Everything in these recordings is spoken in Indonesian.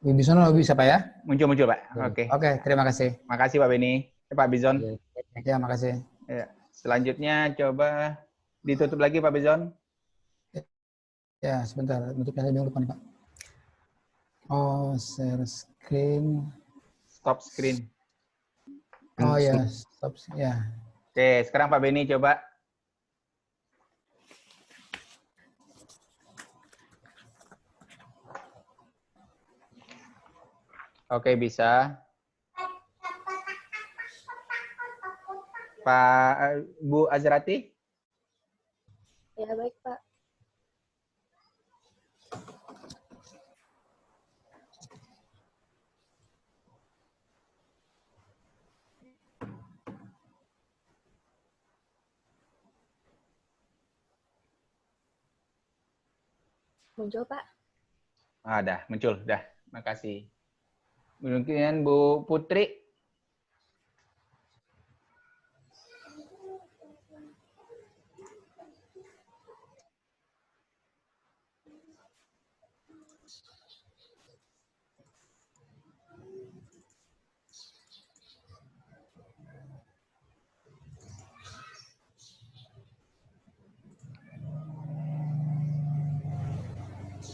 Wibisono bisa Pak ya? Muncul Pak. Oke. Oke, terima kasih. Makasih Pak Beni. Pak Bizon. Ya, makasih. Ya. Selanjutnya coba ditutup lagi Pak Bizon. Ya, sebentar. Tutupnya saya lupa nih Pak. Oh, share screen. Stop screen. Oh ya, stop. Ya. Oke, sekarang Pak Beni coba. Oke, bisa. Pak Bu Azrati? Ya, baik, Pak. Muncul, Pak. Dah, muncul. Dah, makasih. Mungkin Bu Putri?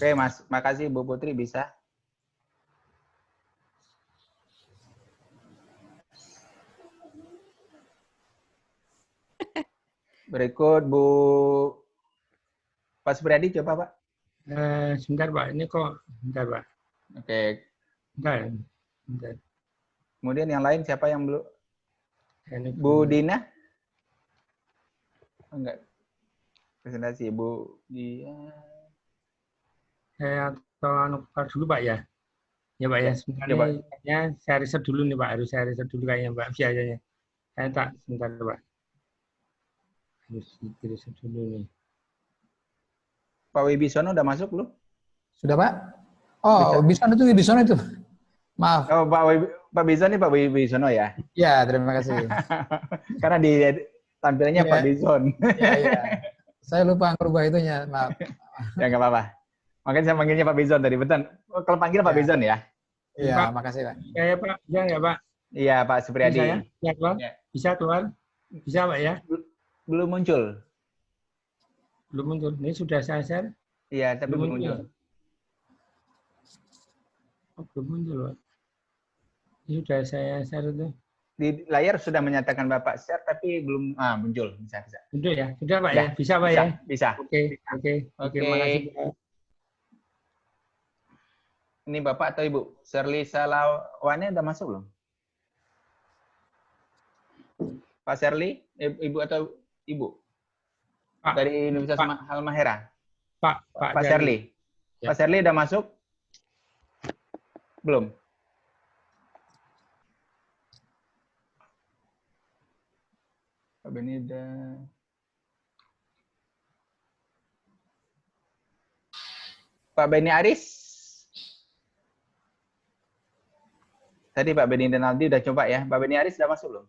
Oke, Mas. Makasih Bu Putri bisa. Berikut Bu Pak Supriyadi coba Pak. Sebentar Pak, ini kok sebentar Pak. Oke. Sebentar. Kemudian yang lain siapa yang belum? Bu Dina? Enggak. Presentasi Bu Dia. Saya tolong dulu Pak ya. Ya Pak ya, sebentar coba. Ya, saya riset dulu nih Pak, harus saya riset dulu kayaknya Pak biayanya. Saya tak sebentar Pak. Harus riset dulu nih. Pak Wibisono udah masuk belum? Sudah Pak? Oh, Wibisono itu. Maaf. Oh, Pak Bison nih Pak Wibisono ya? Ya, terima kasih. Karena di tampilannya Pak Bison. Iya. Saya lupa merubah itunya, maaf. Ya nggak apa-apa. Makanya saya manggilnya Pak Bison tadi, betul. Kalau panggil Pak Bison ya? Iya, makasih Pak. Ya Pak, bisa nggak Pak? Iya Pak Supriyadi. Bisa ya? Ya, keluar? Bisa keluar? Bisa Pak ya? Belum muncul. Belum muncul. Ini sudah saya share. Iya, tapi belum muncul. Oh, belum muncul Pak. Ini sudah saya share itu. Di layar sudah menyatakan Bapak share, tapi belum muncul. Bisa. Muncul ya? Sudah Pak ya? Bisa Pak ya? Bisa. Oke. Makasih Pak. Ini Bapak atau Ibu? Shirley Salawane udah masuk belum? Pak Shirley, Ibu atau Ibu? Pak, dari Universitas Halmahera. Pak Shirley. Ya. Pak Shirley udah masuk? Belum? Pak Beni udah. Pak Beni Aris? Tadi Pak Beni Denaldi udah coba ya. Pak Beni Aris udah masuk belum?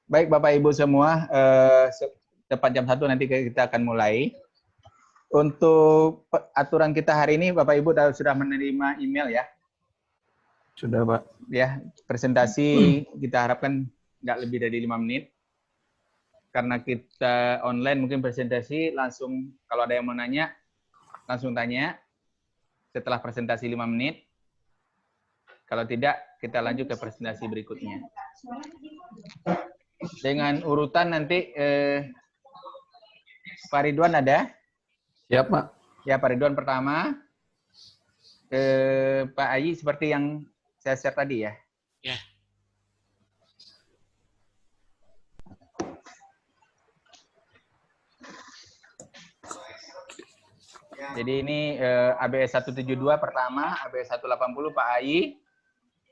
Baik Bapak Ibu semua, tepat jam 1 nanti kita akan mulai. Untuk aturan kita hari ini Bapak Ibu sudah menerima email ya? Sudah Pak. Ya, presentasi kita harapkan nggak lebih dari 5 menit. Karena kita online mungkin presentasi langsung, kalau ada yang mau nanya, langsung tanya setelah presentasi 5 menit. Kalau tidak, kita lanjut ke presentasi berikutnya. Dengan urutan nanti, Pak Ridwan ada? Ya Pak. Ya, Pak Ridwan pertama. Pak Ayi seperti yang saya share tadi ya? Ya. Jadi ini ABS 172 pertama, ABS 180 Pak Ayi,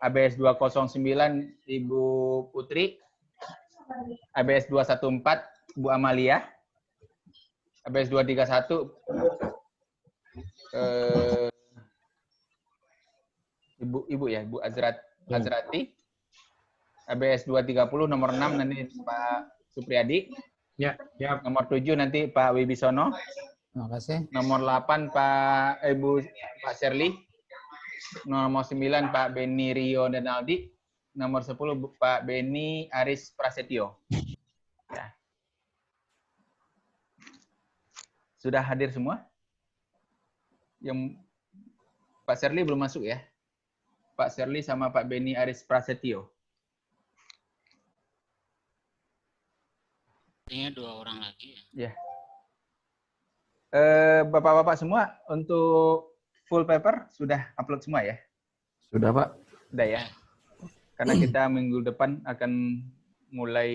ABS 209 Ibu Putri, ABS 214 Bu Amalia, ABS 231 Ibu ya, Bu Azrati. ABS 230 nomor 6 nanti Pak Supriyadi. Ya, siap. Nomor 7 nanti Pak Wibisono. Terima kasih. Nomor 8 Pak Sherly. Nomor 9 Pak Beni Rio Denaldi. Nomor 10 Pak Beni Aris Prasetyo. Ya. Sudah hadir semua? Yang Pak Sherly belum masuk ya? Pak Sherly sama Pak Beni Aris Prasetyo. Artinya 2 orang lagi ya. Ya. Bapak-bapak semua untuk full paper sudah upload semua ya? Sudah, Pak. Sudah ya. Karena kita minggu depan akan mulai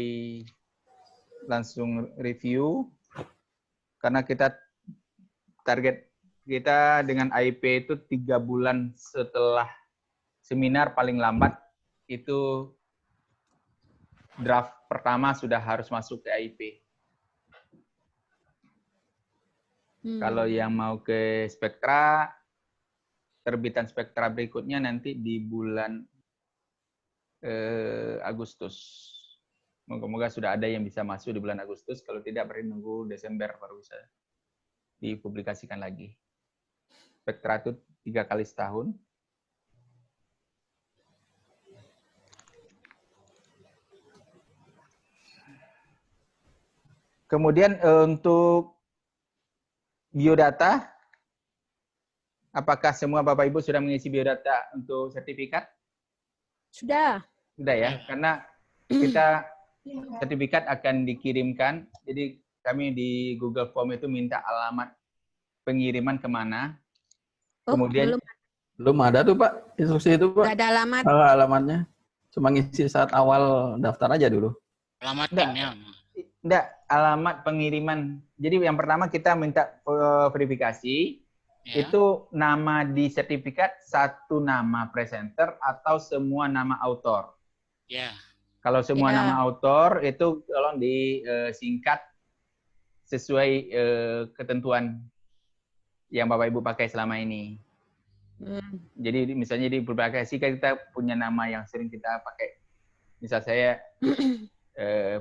langsung review. Karena kita target kita dengan AIP itu 3 bulan setelah seminar paling lambat itu draft pertama sudah harus masuk ke AIP. Kalau yang mau ke Spektra, terbitan Spektra berikutnya nanti di bulan Agustus. Moga-moga sudah ada yang bisa masuk di bulan Agustus. Kalau tidak, berarti nunggu Desember baru bisa dipublikasikan lagi. Spektra itu 3 kali setahun. Kemudian untuk biodata, apakah semua Bapak Ibu sudah mengisi biodata untuk sertifikat? Sudah. Sudah ya, karena kita sertifikat akan dikirimkan. Jadi kami di Google Form itu minta alamat pengiriman kemana. Oh, Kemudian Belum ada tuh, Pak. Instruksi itu, Pak. nggak ada alamat. Alamatnya. Cuma ngisi saat awal daftar aja dulu. Alamat Enggak. timnya. enggak, alamat pengiriman. Jadi yang pertama kita minta verifikasi. Ya. Itu nama di sertifikat satu nama presenter atau semua nama autor. Ya. Kalau semua Ya. nama autor itu tolong disingkat sesuai ketentuan yang Bapak Ibu pakai selama ini. Jadi misalnya di publikasi kita punya nama yang sering kita pakai. Misal saya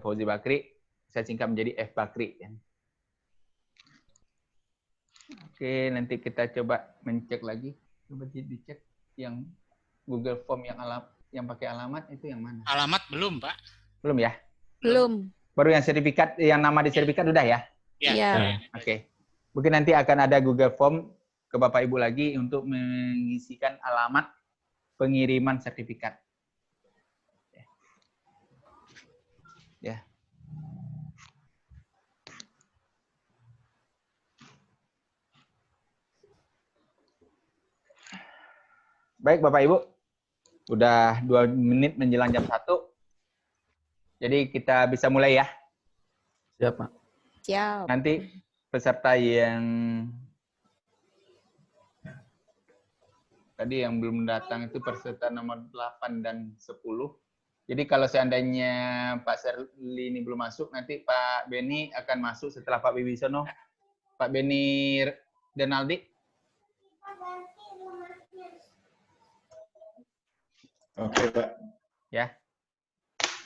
Fauzi Bakri, saya singkat menjadi F Bakri. Oke, nanti kita coba mencek lagi. Coba dicek yang Google Form yang pakai alamat itu yang mana? Alamat belum, Pak. Belum ya? Belum. Baru yang sertifikat, yang nama di sertifikat udah ya? Ya. Iya. Oke. Mungkin nanti akan ada Google Form ke Bapak Ibu lagi untuk mengisikan alamat pengiriman sertifikat. Ya. Baik Bapak Ibu, udah 2 menit menjelang jam 1. Jadi kita bisa mulai ya. Siap, Pak. Siap. Nanti peserta yang tadi yang belum datang itu peserta nomor 8 dan 10. Jadi kalau seandainya Pak Sherly ini belum masuk, nanti Pak Beni akan masuk setelah Pak Wibisono. Pak Beni Denaldi. Oke, Pak. Ya.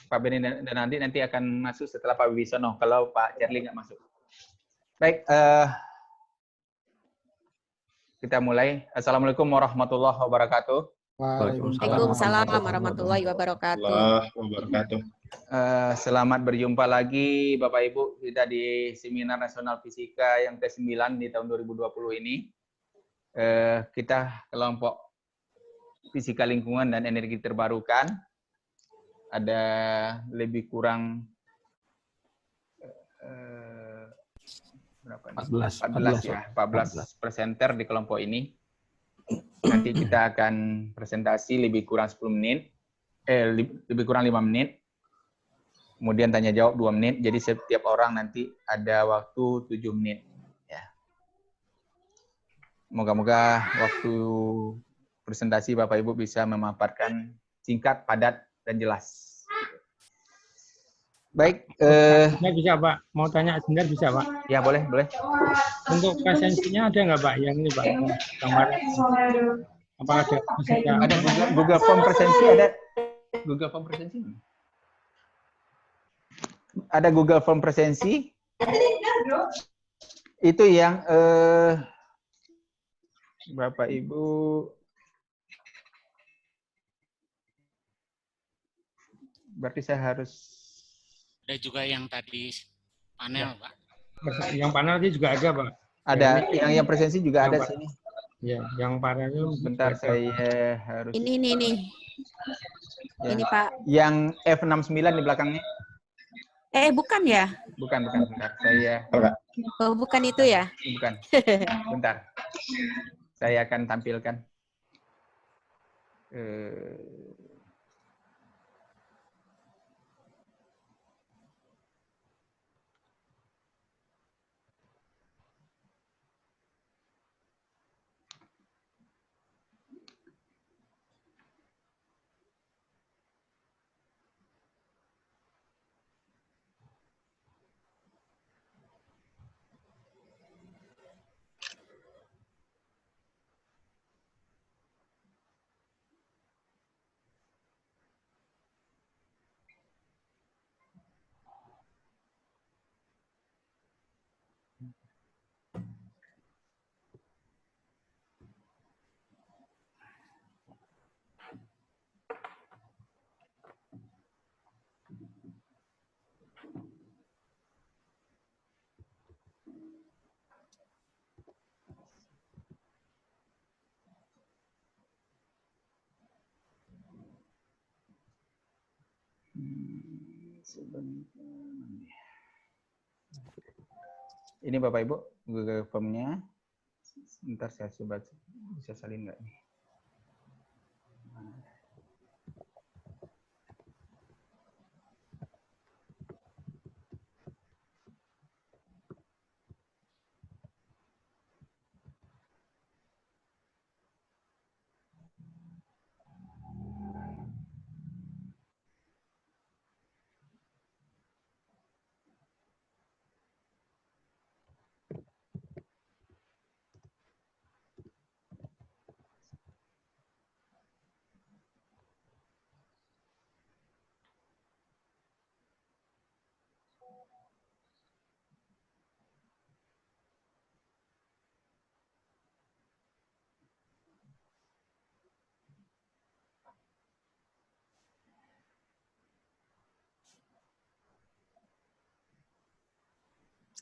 Pak Beni Denaldi nanti akan masuk setelah Pak Wibisono, kalau Pak Sherly nggak masuk. Baik, kita mulai. Assalamualaikum warahmatullahi wabarakatuh. Waalaikumsalam warahmatullahi wabarakatuh. Selamat berjumpa lagi Bapak Ibu kita di Seminar Nasional Fisika yang ke-9 di tahun 2020 ini. Kita kelompok Fisika Lingkungan dan Energi Terbarukan. Ada lebih kurang berapa? 14 presenter di kelompok ini. Nanti kita akan presentasi lebih kurang 10 menit, lebih kurang 5 menit. Kemudian tanya jawab 2 menit. Jadi setiap orang nanti ada waktu 7 menit. Ya. Moga-moga waktu presentasi Bapak Ibu bisa memaparkan singkat, padat, dan jelas. Baik. Saya bisa, Pak. Mau tanya sebentar bisa, Pak? Ya boleh, boleh. Untuk presensinya ada nggak, Pak? Yang ini, Pak. Gambar. Apa ada yang Ada Google Form presensi, ada Google Form presensi. Ada Google Form presensi. Itu yang Bapak Ibu berarti saya harus Ada juga yang tadi panel, Pak. yang panel itu juga ada, Pak. ada yang presensi juga ada Yang sini. Ya, yang panel itu Bentar juga ada. saya harus Ini. Ya. Ini Pak. Yang F69 di belakangnya. Bukan ya? Bukan, bentar. Saya Oh, bukan itu ya? bukan. Bentar. Saya akan tampilkan. Ini Bapak Ibu Google Form-nya. Ntar saya coba bisa salin nggak nih?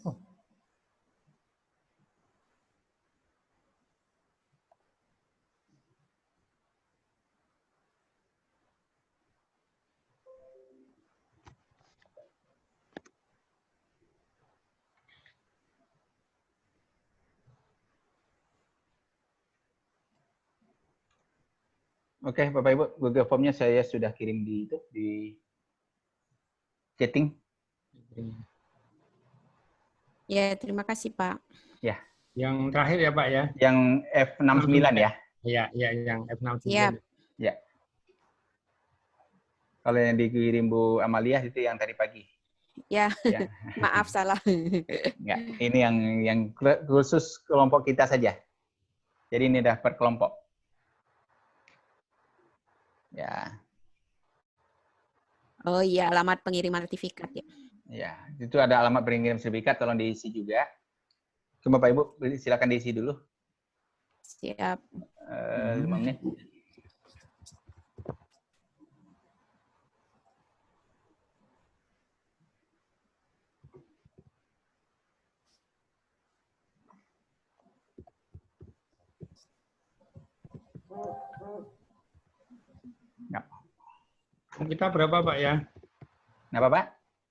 Oh. Oke, Bapak Ibu, Google Form-nya saya sudah kirim di chatting. Ya, terima kasih Pak. Ya. Yang terakhir ya, Pak ya. Yang F69 ya. Iya, yang F69. Siap. Ya. Kalau yang dikirim Bu Amalia itu yang tadi pagi. Ya, Ya. maaf salah. Enggak, ini yang khusus kelompok kita saja. Jadi ini udah per kelompok. Ya. Oh iya, alamat pengiriman sertifikat ya. Ya, itu ada alamat pengirim sertifikat, tolong diisi juga. Coba Bapak Ibu, silakan diisi dulu. Siap. 5 menit. Ya. Room kita berapa, Pak ya? Kenapa, Pak?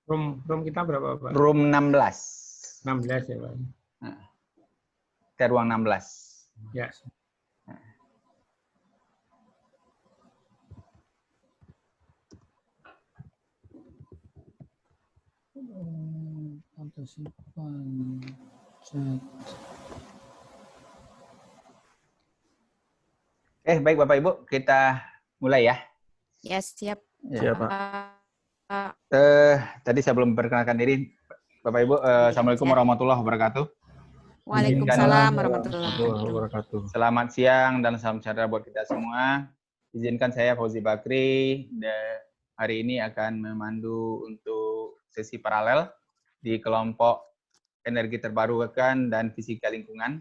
Room kita berapa, Pak? Room 16. 16 ya, Pak. Kita ruang 16. Ya. Partisipan chat. Baik Bapak Ibu, kita mulai ya. Ya, siap. Siap, Pak. Tadi saya belum memperkenalkan diri. Bapak Ibu, Assalamualaikum warahmatullahi wabarakatuh. Waalaikumsalam Izinkan warahmatullahi wabarakatuh. wabarakatuh. selamat siang dan salam sejahtera buat kita semua. Izinkan saya Fauzi Bakri hari ini akan memandu untuk sesi paralel di kelompok energi terbarukan dan fisika lingkungan.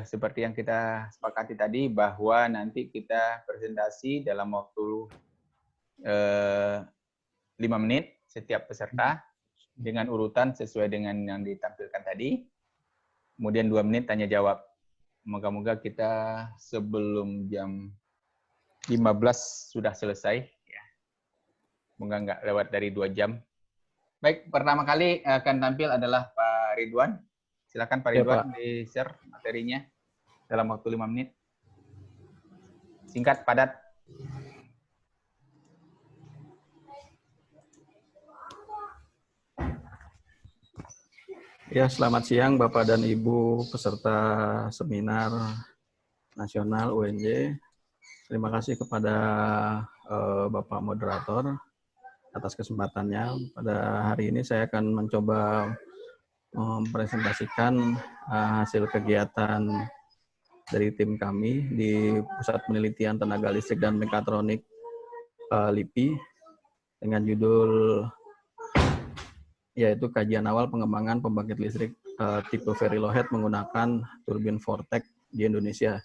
Seperti yang kita sepakati tadi bahwa nanti kita presentasi dalam waktu 5 menit setiap peserta dengan urutan sesuai dengan yang ditampilkan tadi. Kemudian 2 menit tanya jawab. Moga-moga kita sebelum jam 15 sudah selesai. Ya. Moga nggak lewat dari 2 jam. Baik, pertama kali akan tampil adalah Pak Ridwan. Silakan Pak Ya, Ridwan Pak. di-share materinya dalam waktu 5 menit. Singkat, padat. Ya, selamat siang Bapak dan Ibu peserta seminar nasional UNJ. Terima kasih kepada Bapak Moderator atas kesempatannya. Pada hari ini saya akan mencoba mempresentasikan hasil kegiatan dari tim kami di Pusat Penelitian Tenaga Listrik dan Mekatronik LIPI dengan judul yaitu kajian awal pengembangan pembangkit listrik tipe Verilowhead menggunakan turbin Vortec di Indonesia.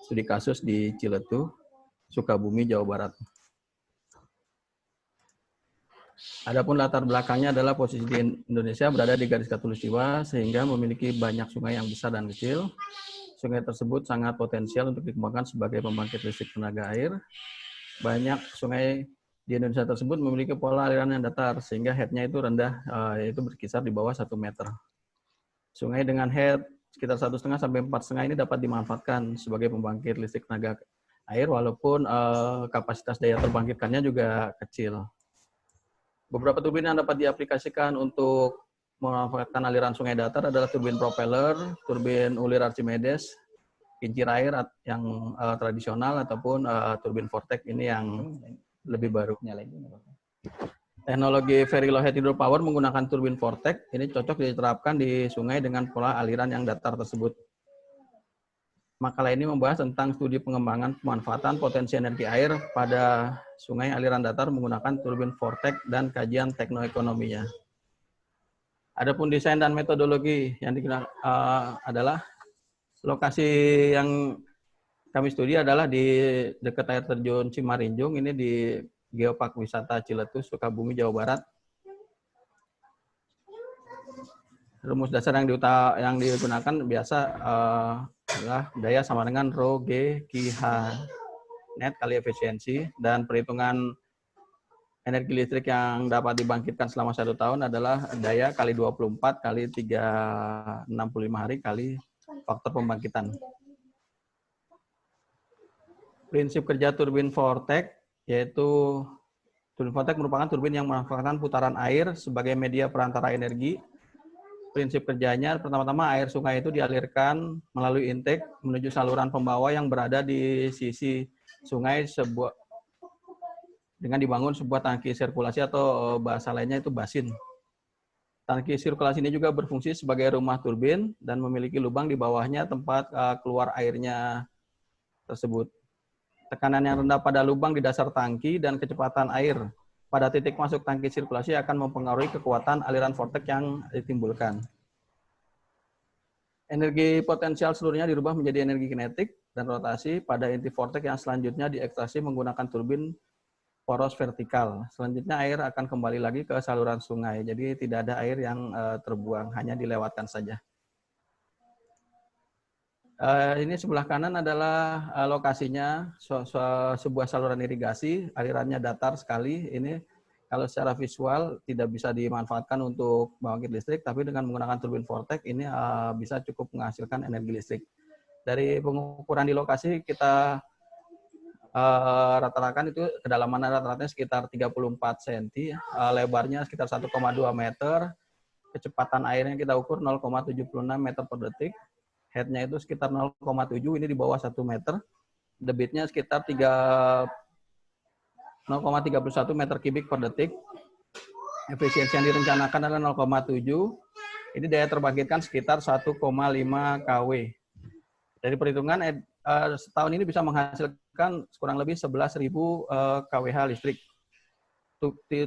Studi kasus di Ciletuh, Sukabumi, Jawa Barat. Adapun latar belakangnya adalah posisi di Indonesia berada di garis khatulistiwa sehingga memiliki banyak sungai yang besar dan kecil. Sungai tersebut sangat potensial untuk dikembangkan sebagai pembangkit listrik tenaga air. Banyak sungai di Indonesia tersebut memiliki pola aliran yang datar sehingga head-nya itu rendah, yaitu berkisar di bawah 1 meter. Sungai dengan head sekitar 1,5 sampai 4,5 ini dapat dimanfaatkan sebagai pembangkit listrik tenaga air walaupun kapasitas daya terbangkitkannya juga kecil. Beberapa turbin yang dapat diaplikasikan untuk memanfaatkan aliran sungai datar adalah turbin propeller, turbin ulir Archimedes, kincir air yang tradisional ataupun turbin Vortec ini yang lebih baru. Teknologi Verilowhead Hydropower menggunakan turbin Vortec ini cocok diterapkan di sungai dengan pola aliran yang datar tersebut. Makalah ini membahas tentang studi pengembangan pemanfaatan potensi energi air pada sungai aliran datar menggunakan turbin Vortec dan kajian teknoekonominya. Adapun desain dan metodologi yang digunakan adalah lokasi yang kami studi adalah di dekat air terjun Cimarinjung, ini di Geopark Wisata Ciletuh, Sukabumi, Jawa Barat. Rumus dasar yang digunakan biasa adalah daya sama dengan Rho G Ki H net kali efisiensi, dan perhitungan energi listrik yang dapat dibangkitkan selama 1 tahun adalah daya kali 24 kali 365 hari kali faktor pembangkitan. Prinsip kerja turbin Vortec, yaitu turbin Vortec merupakan turbin yang memanfaatkan putaran air sebagai media perantara energi. Prinsip kerjanya, pertama-tama air sungai itu dialirkan melalui intake menuju saluran pembawa yang berada di sisi sungai dengan dibangun sebuah tangki sirkulasi atau bahasa lainnya itu basin. Tangki sirkulasi ini juga berfungsi sebagai rumah turbin dan memiliki lubang di bawahnya tempat keluar airnya tersebut. Tekanan yang rendah pada lubang di dasar tangki dan kecepatan air pada titik masuk tangki sirkulasi akan mempengaruhi kekuatan aliran Vortec yang ditimbulkan. Energi potensial seluruhnya dirubah menjadi energi kinetik dan rotasi pada inti Vortec yang selanjutnya diekstraksi menggunakan turbin poros vertikal. Selanjutnya air akan kembali lagi ke saluran sungai. Jadi tidak ada air yang terbuang, hanya dilewatkan saja. Ini sebelah kanan adalah lokasinya sebuah saluran irigasi, alirannya datar sekali. Ini kalau secara visual tidak bisa dimanfaatkan untuk pembangkit listrik, tapi dengan menggunakan turbin Vortec ini bisa cukup menghasilkan energi listrik. Dari pengukuran di lokasi kita rata-ratakan itu kedalaman rata-ratanya sekitar 34 cm, lebarnya sekitar 1,2 meter, kecepatan airnya kita ukur 0,76 meter per detik. Head-nya itu sekitar 0,7, ini di bawah 1 meter. Debitnya sekitar 0,31 meter kubik per detik. Efisiensi yang direncanakan adalah 0,7. Ini daya terbangkitkan sekitar 1,5 kW. Dari perhitungan setahun ini bisa menghasilkan kurang lebih 11.000 kWh listrik.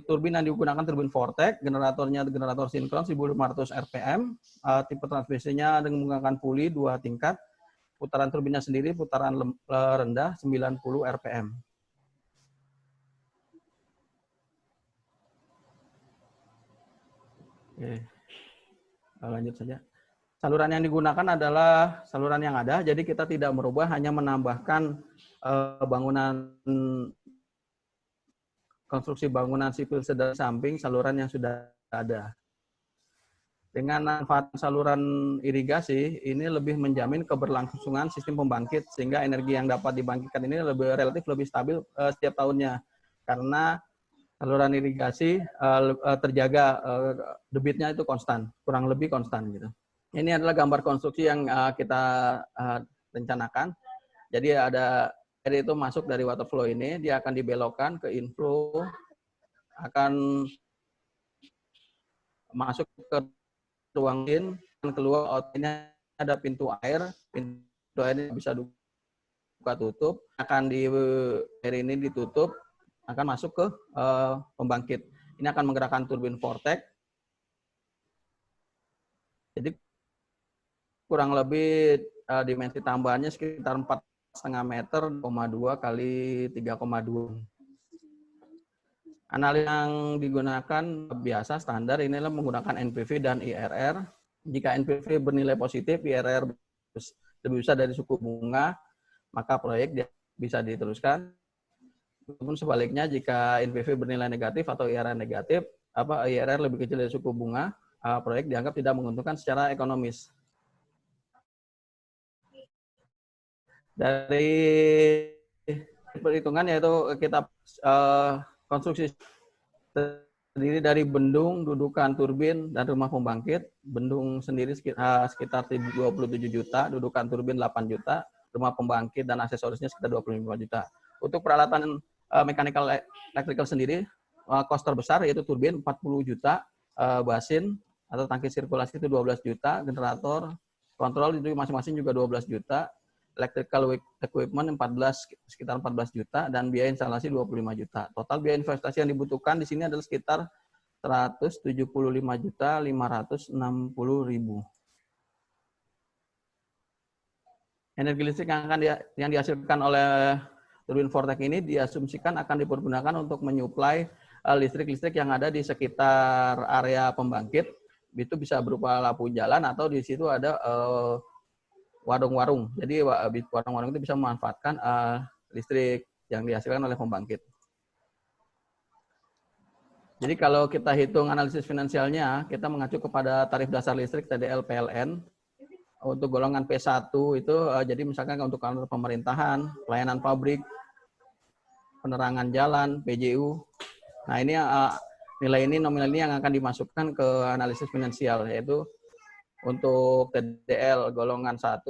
Turbin yang digunakan turbin Vortex, generatornya generator sinkron 1.500 RPM, tipe transmisinya dengan menggunakan puli 2 tingkat, putaran turbinnya sendiri putaran rendah 90 RPM. Oke, lanjut saja. Saluran yang digunakan adalah saluran yang ada, jadi kita tidak merubah, hanya menambahkan bangunan konstruksi bangunan sipil sederhana samping saluran yang sudah ada. Dengan manfaat saluran irigasi, ini lebih menjamin keberlangsungan sistem pembangkit, sehingga energi yang dapat dibangkitkan ini relatif lebih stabil setiap tahunnya. Karena saluran irigasi terjaga debitnya itu konstan, kurang lebih konstan gitu. Ini adalah gambar konstruksi yang kita rencanakan. Jadi ada air itu masuk dari water flow ini, dia akan dibelokkan ke inflow, akan masuk ke ruang in, dan keluar outletnya ada pintu air ini bisa buka tutup, akan di air ini ditutup, akan masuk ke pembangkit. Ini akan menggerakkan turbin Vortex. Jadi kurang lebih dimensi tambahannya sekitar 4,5 meter, 2 kali 3,2. Analis yang digunakan biasa standar inilah menggunakan NPV dan IRR. Jika NPV bernilai positif, IRR lebih besar dari suku bunga, maka proyek bisa diteruskan. Namun sebaliknya, jika NPV bernilai negatif atau IRR negatif, IRR lebih kecil dari suku bunga, proyek dianggap tidak menguntungkan secara ekonomis. Dari perhitungan yaitu kita konstruksi terdiri dari bendung, dudukan turbin, dan rumah pembangkit. Bendung sendiri sekitar 27 juta, dudukan turbin 8 juta, rumah pembangkit dan aksesorisnya sekitar 25 juta. Untuk peralatan mechanical electrical sendiri, cost terbesar yaitu turbin 40 juta, basin atau tangki sirkulasi itu 12 juta, generator, kontrol itu masing-masing juga 12 juta, electrical equipment sekitar 14 juta, dan biaya instalasi 25 juta. Total biaya investasi yang dibutuhkan di sini adalah sekitar 175.560.000. Energi listrik yang dihasilkan oleh turbin Vortex ini diasumsikan akan dipergunakan untuk menyuplai listrik-listrik yang ada di sekitar area pembangkit. Itu bisa berupa lampu jalan atau di situ ada warung-warung. Jadi warung-warung itu bisa memanfaatkan listrik yang dihasilkan oleh pembangkit. Jadi kalau kita hitung analisis finansialnya, kita mengacu kepada tarif dasar listrik TDL PLN. Untuk golongan P1 itu, jadi misalkan untuk kantor pemerintahan, pelayanan pabrik, penerangan jalan, PJU. Nah ini nilai ini, nominal ini yang akan dimasukkan ke analisis finansial, yaitu untuk TDL golongan 1,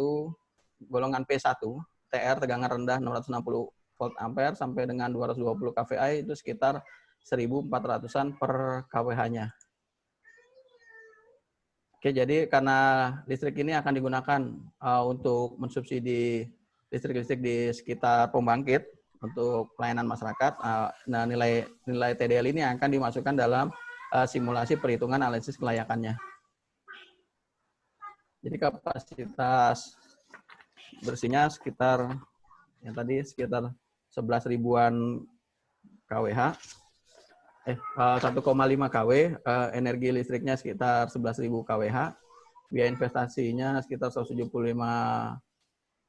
golongan P1, TR tegangan rendah 660 volt ampere sampai dengan 220 kVA itu sekitar 1.400-an per kWh-nya. Oke, jadi karena listrik ini akan digunakan untuk mensubsidi listrik-listrik di sekitar pembangkit untuk pelayanan masyarakat, nah nilai TDL ini akan dimasukkan dalam simulasi perhitungan analisis kelayakannya. Jadi kapasitas bersihnya sekitar yang tadi sekitar 11 ribuan kWh, 1,5 kW, energi listriknya sekitar 11.000 kWh, biaya investasinya sekitar 175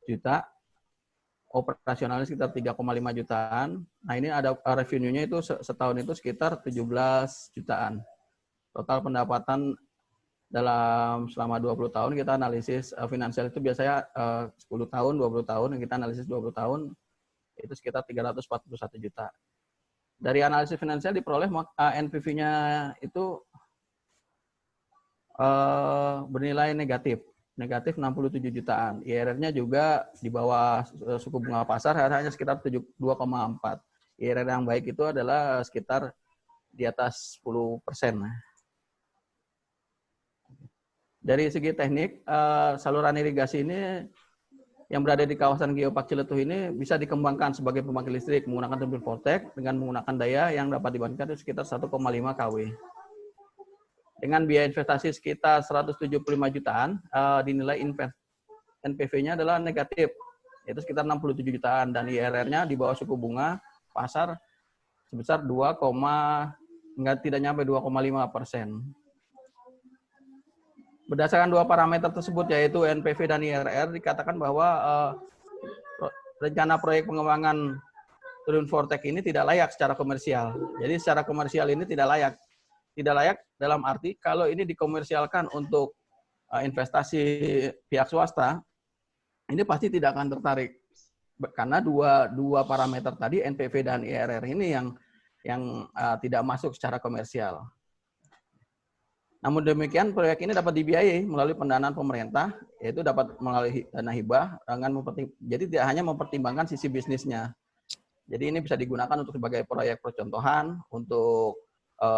juta, operasionalnya sekitar 3,5 jutaan. Nah ini ada revenue-nya itu setahun itu sekitar 17 jutaan. Total pendapatan dalam selama 20 tahun kita analisis finansial itu biasanya 10 tahun, 20 tahun, kita analisis 20 tahun itu sekitar 341 juta. Dari analisis finansial diperoleh NPV-nya itu bernilai negatif 67 jutaan. IRR-nya juga di bawah suku bunga pasar hanya sekitar 2,4. IRR yang baik itu adalah sekitar di atas 10%. Dari segi teknik, saluran irigasi ini yang berada di kawasan Geopark Ciletuh ini bisa dikembangkan sebagai pembangkit listrik menggunakan turbin Voltec dengan menggunakan daya yang dapat dibandingkan itu sekitar 1,5 kW. Dengan biaya investasi sekitar 175 jutaan, dinilai NPV-nya adalah negatif, yaitu sekitar 67 jutaan, dan IRR-nya di bawah suku bunga pasar sebesar tidak nyampe 2,5%. Berdasarkan dua parameter tersebut, yaitu NPV dan IRR, dikatakan bahwa rencana proyek pengembangan turbin Voltec ini tidak layak secara komersial. Jadi secara komersial ini tidak layak. Tidak layak dalam arti kalau ini dikomersialkan untuk investasi pihak swasta, ini pasti tidak akan tertarik. Karena dua parameter tadi, NPV dan IRR ini yang tidak masuk secara komersial. Namun demikian, proyek ini dapat dibiayai melalui pendanaan pemerintah, yaitu dapat melalui dana hibah, jadi tidak hanya mempertimbangkan sisi bisnisnya. Jadi ini bisa digunakan untuk sebagai proyek percontohan, untuk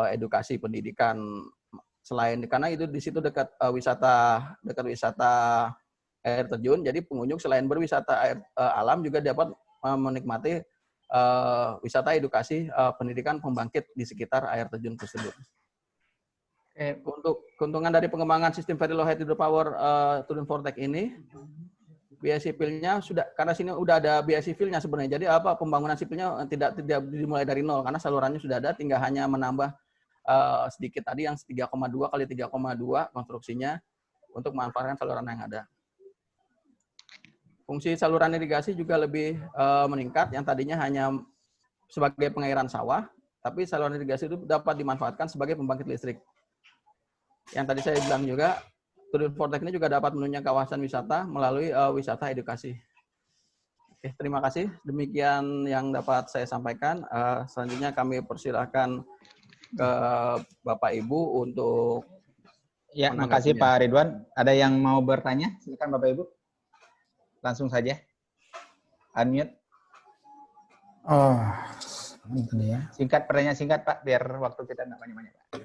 edukasi pendidikan, karena itu di situ dekat wisata air terjun, jadi pengunjung selain berwisata alam juga dapat menikmati wisata edukasi pendidikan pembangkit di sekitar air terjun tersebut. Untuk keuntungan dari pengembangan sistem very low head hydropower turbin Voltec ini, biaya sipilnya sudah, karena sini udah ada biaya sipilnya sebenarnya. Jadi pembangunan sipilnya tidak dimulai dari nol, karena salurannya sudah ada, tinggal hanya menambah sedikit tadi yang 3,2 kali 3,2 konstruksinya untuk memanfaatkan saluran yang ada. Fungsi saluran irigasi juga lebih meningkat, yang tadinya hanya sebagai pengairan sawah, tapi saluran irigasi itu dapat dimanfaatkan sebagai pembangkit listrik. Yang tadi saya bilang juga, turbin Voltec ini juga dapat menunjang kawasan wisata melalui wisata edukasi. Oke, terima kasih. Demikian yang dapat saya sampaikan. Selanjutnya kami persilahkan ke Bapak Ibu untuk... Ya, makasih Pak Ridwan. Ada yang mau bertanya? Silakan Bapak Ibu. Langsung saja. Unmute. Oh, ini ya. Singkat, pertanyaan singkat Pak, biar waktu kita nggak banyak-banyak Pak.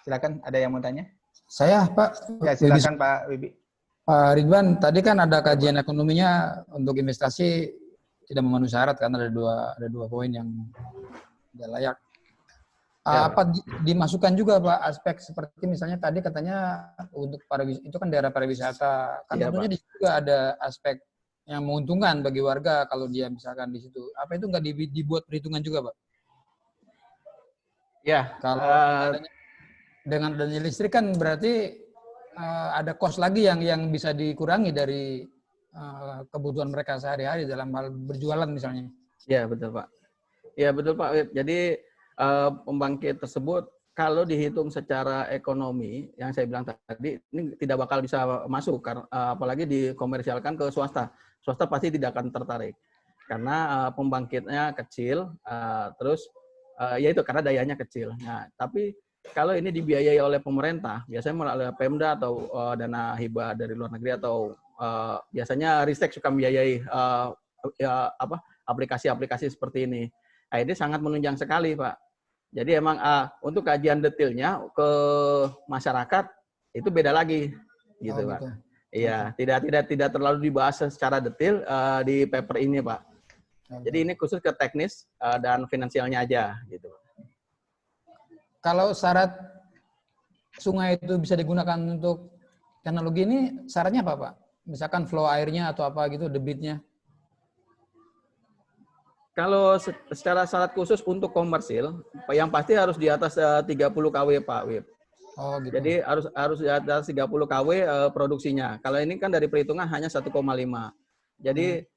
Silakan, ada yang mau tanya? Saya Pak. Ya, silakan Pak Wibi. Pak Ridwan, tadi kan ada kajian ekonominya untuk investasi tidak memenuhi syarat karena ada dua poin yang tidak layak. Apa dimasukkan juga Pak aspek seperti misalnya tadi katanya untuk itu kan daerah pariwisata, kan tentunya di situ juga ada aspek yang menguntungkan bagi warga kalau dia misalkan di situ. Apa itu nggak dibuat perhitungan juga Pak? Ya. Kalau dengan adanya listrik kan berarti ada cost lagi yang bisa dikurangi dari kebutuhan mereka sehari-hari dalam hal berjualan misalnya. Ya betul Pak. Ya betul Pak. Jadi pembangkit tersebut kalau dihitung secara ekonomi yang saya bilang tadi ini tidak bakal bisa masuk karena apalagi dikomersialkan ke swasta. Swasta pasti tidak akan tertarik karena pembangkitnya kecil, terus ya itu karena dayanya kecil. Nah, tapi kalau ini dibiayai oleh pemerintah, biasanya melalui Pemda atau dana hibah dari luar negeri atau biasanya Ristek suka membiayai aplikasi-aplikasi seperti ini. Nah, ini sangat menunjang sekali, Pak. Jadi emang untuk kajian detailnya ke masyarakat itu beda lagi, gitu, Pak. Gitu. Iya, tidak terlalu dibahas secara detail di paper ini, Pak. Jadi ini khusus ke teknis dan finansialnya aja, gitu. Kalau syarat sungai itu bisa digunakan untuk teknologi ini, syaratnya apa, Pak? Misalkan flow airnya atau apa gitu, debitnya? Kalau secara syarat khusus untuk komersil, yang pasti harus di atas 30 kW, Pak Wib. Oh, gitu. Jadi harus di atas 30 kW produksinya. Kalau ini kan dari perhitungan hanya 1,5. Jadi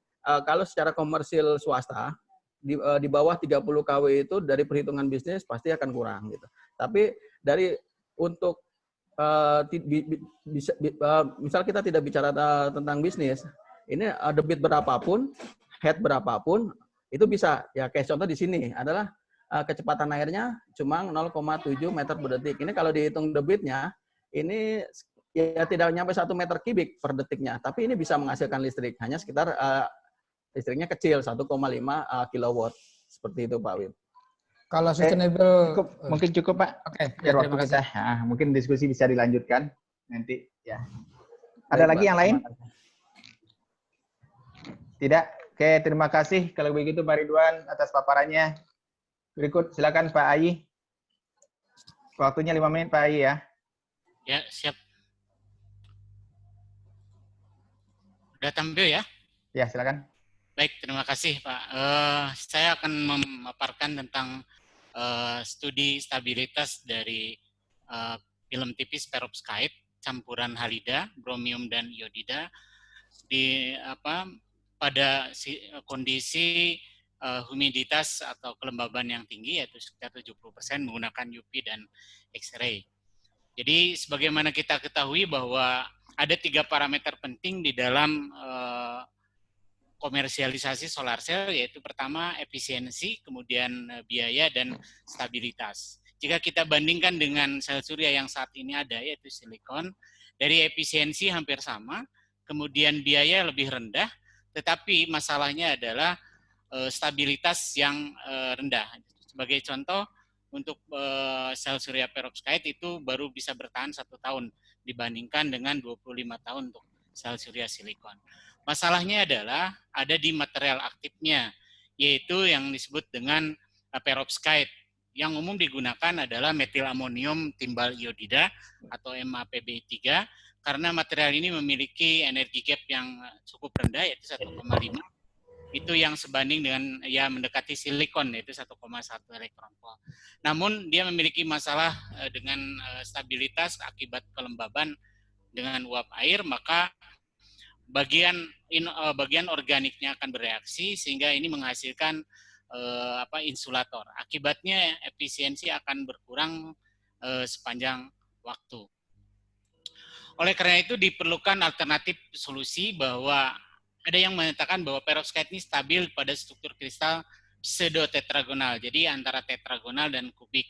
kalau secara komersil swasta, di bawah 30 kW itu dari perhitungan bisnis pasti akan kurang gitu. Tapi dari untuk misal kita tidak bicara tentang bisnis, ini debit berapapun, head berapapun itu bisa. Ya kayak contoh di sini adalah kecepatan airnya cuma 0,7 meter per detik. Ini kalau dihitung debitnya ini ya tidak nyampe 1 meter kubik per detiknya, tapi ini bisa menghasilkan listrik hanya sekitar listriknya kecil, 1,5 kilowatt. Seperti itu, Pak Wib. Kalau sustainable... Mungkin cukup, Pak. Oke, biar waktu kita, mungkin diskusi bisa dilanjutkan. nanti ya. Baik, Ada lagi Pak. yang lain? Tidak? Oke, terima kasih kalau begitu Pak Ridwan atas paparannya. Berikut silakan Pak Ayi. Waktunya 5 menit Pak Ayi ya. Ya, siap. Udah tampil ya? Ya, silakan. Baik, terima kasih Pak. Saya akan memaparkan tentang studi stabilitas dari film tipis perovskite campuran halida, bromium dan iodida di pada kondisi humiditas atau kelembaban yang tinggi yaitu sekitar 70% menggunakan UV dan X-ray. Jadi sebagaimana kita ketahui bahwa ada 3 parameter penting di dalam komersialisasi solar cell, yaitu pertama efisiensi, kemudian biaya dan stabilitas. Jika kita bandingkan dengan sel surya yang saat ini ada yaitu silikon, dari efisiensi hampir sama, kemudian biaya lebih rendah, tetapi masalahnya adalah stabilitas yang rendah. Sebagai contoh, untuk sel surya perovskite itu baru bisa bertahan 1 tahun dibandingkan dengan 25 tahun untuk sel surya silikon. Masalahnya adalah ada di material aktifnya, yaitu yang disebut dengan perovskite. Yang umum digunakan adalah metilamonium timbal iodida atau MaPbI3, karena material ini memiliki energi gap yang cukup rendah, yaitu 1,5. Itu yang sebanding dengan ya mendekati silikon, yaitu 1,1 elektron volt. Namun dia memiliki masalah dengan stabilitas akibat kelembaban dengan uap air, maka bagian organiknya akan bereaksi sehingga ini menghasilkan insulator. Akibatnya efisiensi akan berkurang sepanjang waktu. Oleh karena itu diperlukan alternatif solusi bahwa ada yang menyatakan bahwa perovskite ini stabil pada struktur kristal pseudotetragonal, jadi antara tetragonal dan kubik.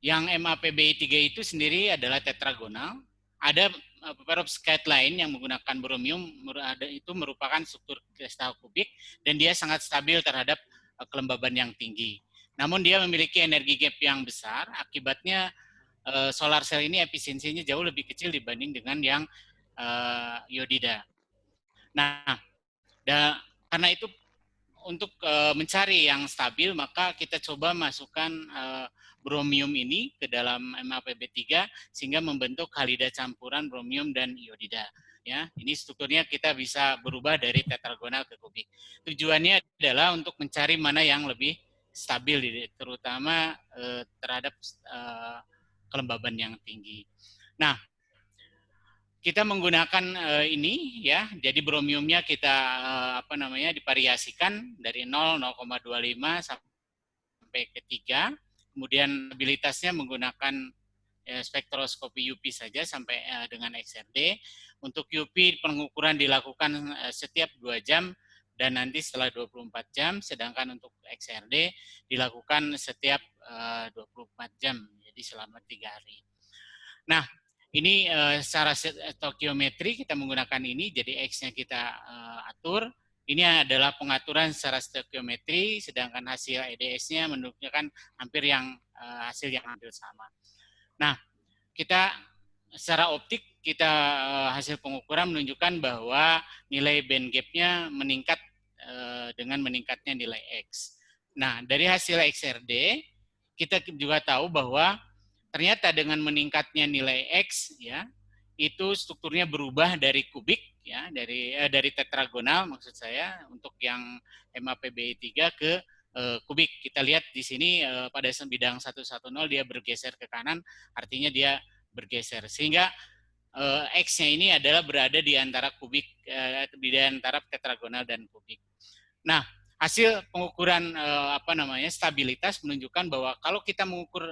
Yang MaPbI3 itu sendiri adalah tetragonal. Ada perovskite lain yang menggunakan bromium, itu merupakan struktur kristal kubik dan dia sangat stabil terhadap kelembaban yang tinggi. Namun dia memiliki energi gap yang besar, akibatnya solar cell ini efisiensinya jauh lebih kecil dibanding dengan yang iodida. Nah, karena itu untuk mencari yang stabil, maka kita coba masukkan bromium ini ke dalam MaPbI3 sehingga membentuk halida campuran bromium dan iodida. Ya, ini strukturnya kita bisa berubah dari tetragonal ke kubik. Tujuannya adalah untuk mencari mana yang lebih stabil, terutama terhadap kelembaban yang tinggi. Nah, kita menggunakan ini ya, jadi bromiumnya kita divariasikan dari 0, 0,25 sampai ke 3. Kemudian stabilitasnya menggunakan spektroskopi UV saja sampai dengan XRD. Untuk UV pengukuran dilakukan setiap 2 jam dan nanti setelah 24 jam, sedangkan untuk XRD dilakukan setiap 24 jam, jadi selama 3 hari. Nah, ini secara stokiometri kita menggunakan ini, jadi X-nya kita atur. Ini adalah pengaturan secara stokiometri, sedangkan hasil EDS-nya menunjukkan hampir hasil yang hampir sama. Nah, kita secara optik kita hasil pengukuran menunjukkan bahwa nilai band gap-nya meningkat dengan meningkatnya nilai X. Nah, dari hasil XRD kita juga tahu bahwa ternyata dengan meningkatnya nilai X ya, itu strukturnya berubah dari kubik ya, dari tetragonal maksud saya untuk yang MaPbI3 ke kubik. Kita lihat di sini pada bidang 110 dia bergeser ke kanan, artinya dia bergeser sehingga X-nya ini adalah berada di antara kubik, di antara tetragonal dan kubik. Nah, hasil pengukuran stabilitas menunjukkan bahwa kalau kita mengukur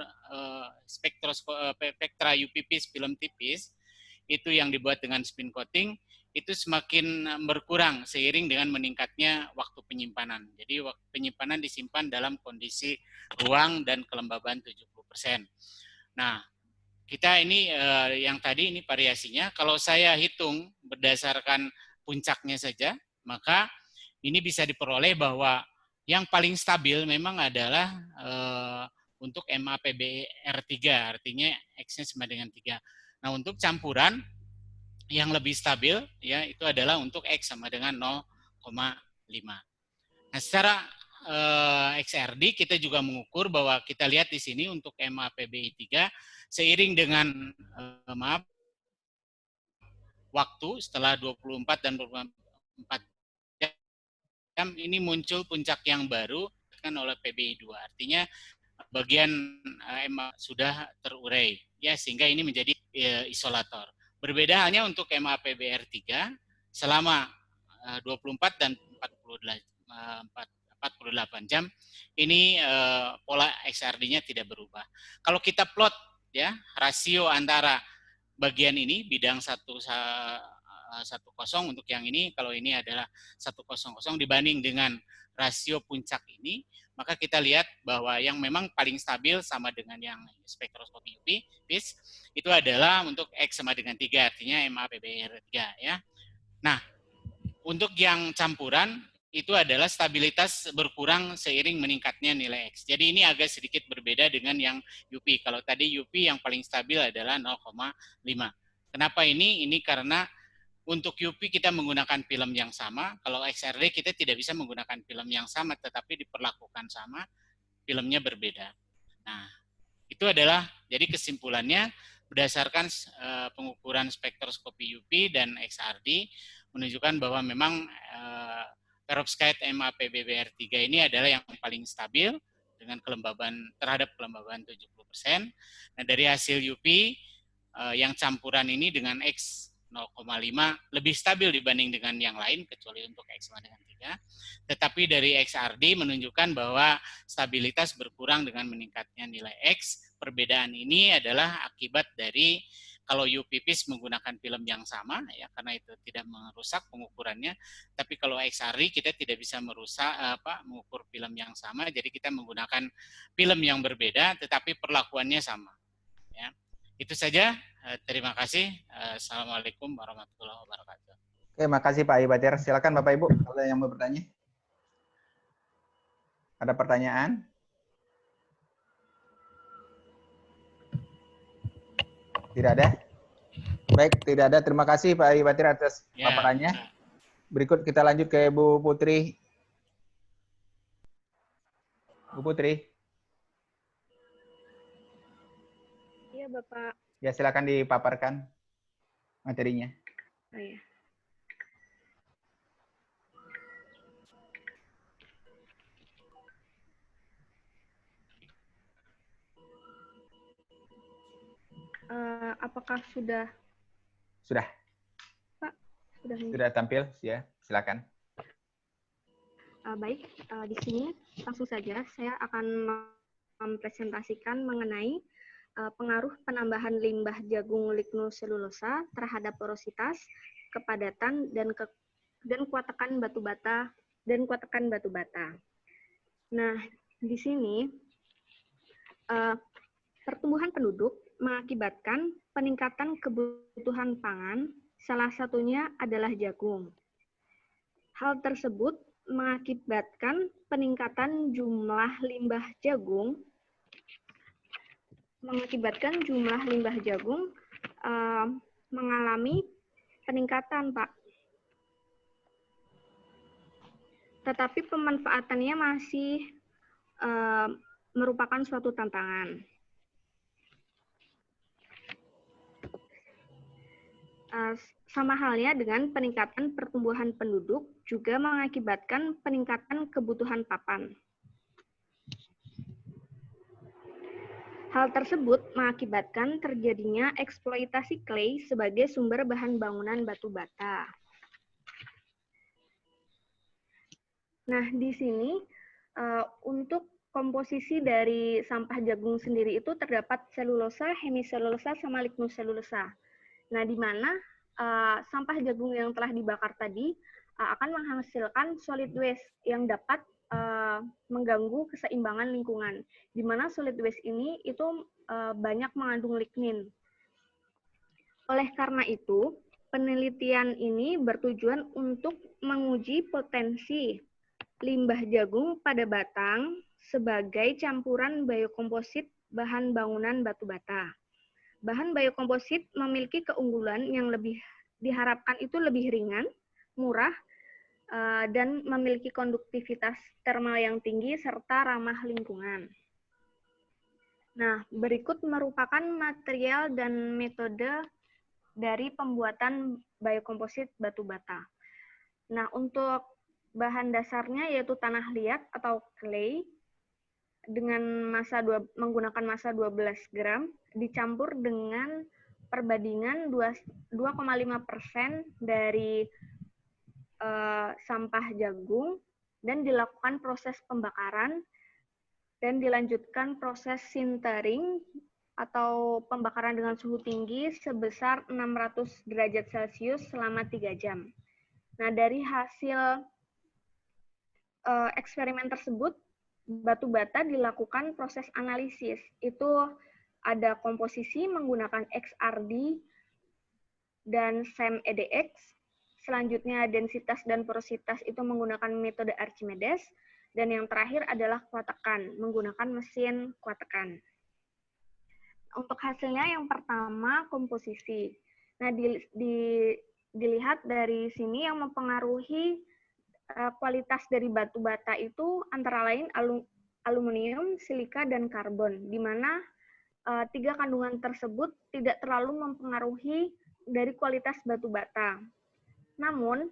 spektra UPP film tipis itu yang dibuat dengan spin coating itu semakin berkurang seiring dengan meningkatnya waktu penyimpanan. Jadi waktu penyimpanan disimpan dalam kondisi ruang dan kelembaban 70%. Nah, kita ini yang tadi ini variasinya, kalau saya hitung berdasarkan puncaknya saja, maka ini bisa diperoleh bahwa yang paling stabil memang adalah untuk MaPbI3, artinya X-nya sama dengan 3. Nah, untuk campuran yang lebih stabil ya itu adalah untuk X sama dengan 0,5. Nah, secara XRD kita juga mengukur bahwa kita lihat di sini untuk MAPBI 3 seiring dengan waktu setelah 24 dan 24 jam ini muncul puncak yang baru kan oleh PBI 2. Artinya bagian MA sudah terurai ya sehingga ini menjadi isolator. Berbeda halnya untuk MAPBR 3 selama 24 dan 48 jam ini pola XRD-nya tidak berubah. Kalau kita plot ya rasio antara bagian ini bidang 10 untuk yang ini, kalau ini adalah 100 dibanding dengan rasio puncak ini, maka kita lihat bahwa yang memang paling stabil sama dengan yang spektroskopi UV itu adalah untuk X sama dengan 3, artinya MAPBR 3 ya. Nah, untuk yang campuran itu adalah stabilitas berkurang seiring meningkatnya nilai X. Jadi ini agak sedikit berbeda dengan yang UP. Kalau tadi UP yang paling stabil adalah 0,5. Kenapa ini? Ini karena untuk UP kita menggunakan film yang sama, kalau XRD kita tidak bisa menggunakan film yang sama, tetapi diperlakukan sama, filmnya berbeda. Nah, itu adalah, jadi kesimpulannya, berdasarkan pengukuran spektroskopi UP dan XRD, menunjukkan bahwa memang perovskite MAPBR 3 ini adalah yang paling stabil, dengan kelembaban terhadap kelembaban 70%. Nah, dari hasil UP, yang campuran ini dengan X 0,5 lebih stabil dibanding dengan yang lain kecuali untuk X sama dengan 3. Tetapi dari XRD menunjukkan bahwa stabilitas berkurang dengan meningkatnya nilai X. Perbedaan ini adalah akibat dari kalau UPPIS menggunakan film yang sama ya karena itu tidak merusak pengukurannya. Tapi kalau XRD kita tidak bisa merusak mengukur film yang sama, jadi kita menggunakan film yang berbeda tetapi perlakuannya sama. Ya. Itu saja. Terima kasih. Assalamualaikum warahmatullahi wabarakatuh. Oke, makasih Pak Ibatir. Silakan Bapak Ibu, kalau yang mau bertanya. Ada pertanyaan? Tidak ada? Baik, tidak ada. Terima kasih Pak Ibatir atas paparannya. Berikut kita lanjut ke Bu Putri. Bu Putri. Iya, Bapak. Ya, silakan dipaparkan materinya. Oh, ya. Apakah sudah? Sudah. Pak, sudah. Sudah tampil, ya. Silakan. Baik, di sini langsung saja saya akan mempresentasikan mengenai pengaruh penambahan limbah jagung lignoselulosa terhadap porositas, kepadatan, dan kuat batu bata. Nah, di sini pertumbuhan penduduk mengakibatkan peningkatan kebutuhan pangan, salah satunya adalah jagung. Hal tersebut mengakibatkan peningkatan jumlah limbah jagung mengalami peningkatan, Pak. Tetapi pemanfaatannya masih merupakan suatu tantangan. Sama halnya dengan peningkatan pertumbuhan penduduk juga mengakibatkan peningkatan kebutuhan papan. Hal tersebut mengakibatkan terjadinya eksploitasi clay sebagai sumber bahan bangunan batu bata. Nah, di sini untuk komposisi dari sampah jagung sendiri itu terdapat selulosa, hemiselulosa, sama lignoselulosa. Nah, di mana sampah jagung yang telah dibakar tadi akan menghasilkan solid waste yang dapat mengganggu keseimbangan lingkungan, di mana solid waste ini itu banyak mengandung lignin. Oleh karena itu, penelitian ini bertujuan untuk menguji potensi limbah jagung pada batang sebagai campuran biokomposit bahan bangunan batu bata. bahan biokomposit memiliki keunggulan yang diharapkan itu lebih ringan, murah, dan memiliki konduktivitas termal yang tinggi serta ramah lingkungan. Nah, berikut merupakan material dan metode dari pembuatan biokomposit batu bata. Nah, untuk bahan dasarnya yaitu tanah liat atau clay dengan menggunakan massa 12 gram dicampur dengan perbandingan 2,5% dari sampah jagung dan dilakukan proses pembakaran dan dilanjutkan proses sintering atau pembakaran dengan suhu tinggi sebesar 600 derajat Celcius selama 3 jam. Nah, dari hasil eksperimen tersebut, batu bata dilakukan proses analisis. Itu ada komposisi menggunakan XRD dan SEM-EDX. Selanjutnya densitas dan porositas itu menggunakan metode Archimedes. Dan yang terakhir adalah kuat tekan, menggunakan mesin kuat tekan. Untuk hasilnya yang pertama komposisi. Nah, dilihat dari sini yang mempengaruhi kualitas dari batu bata itu antara lain aluminium, silika, dan karbon, di mana 3 kandungan tersebut tidak terlalu mempengaruhi dari kualitas batu bata. Namun,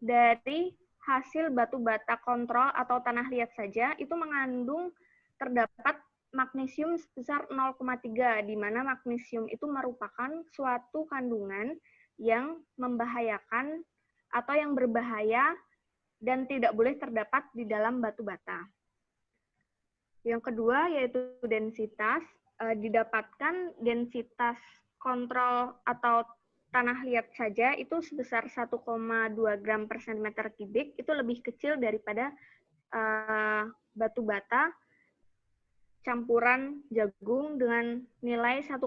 dari hasil batu bata kontrol atau tanah liat saja, itu mengandung terdapat magnesium sebesar 0,3, di mana magnesium itu merupakan suatu kandungan yang membahayakan atau yang berbahaya dan tidak boleh terdapat di dalam batu bata. Yang kedua yaitu densitas, didapatkan densitas kontrol atau tanah liat saja itu sebesar 1,2 gram per centimeter kubik, itu lebih kecil daripada batu bata campuran jagung dengan nilai 1,44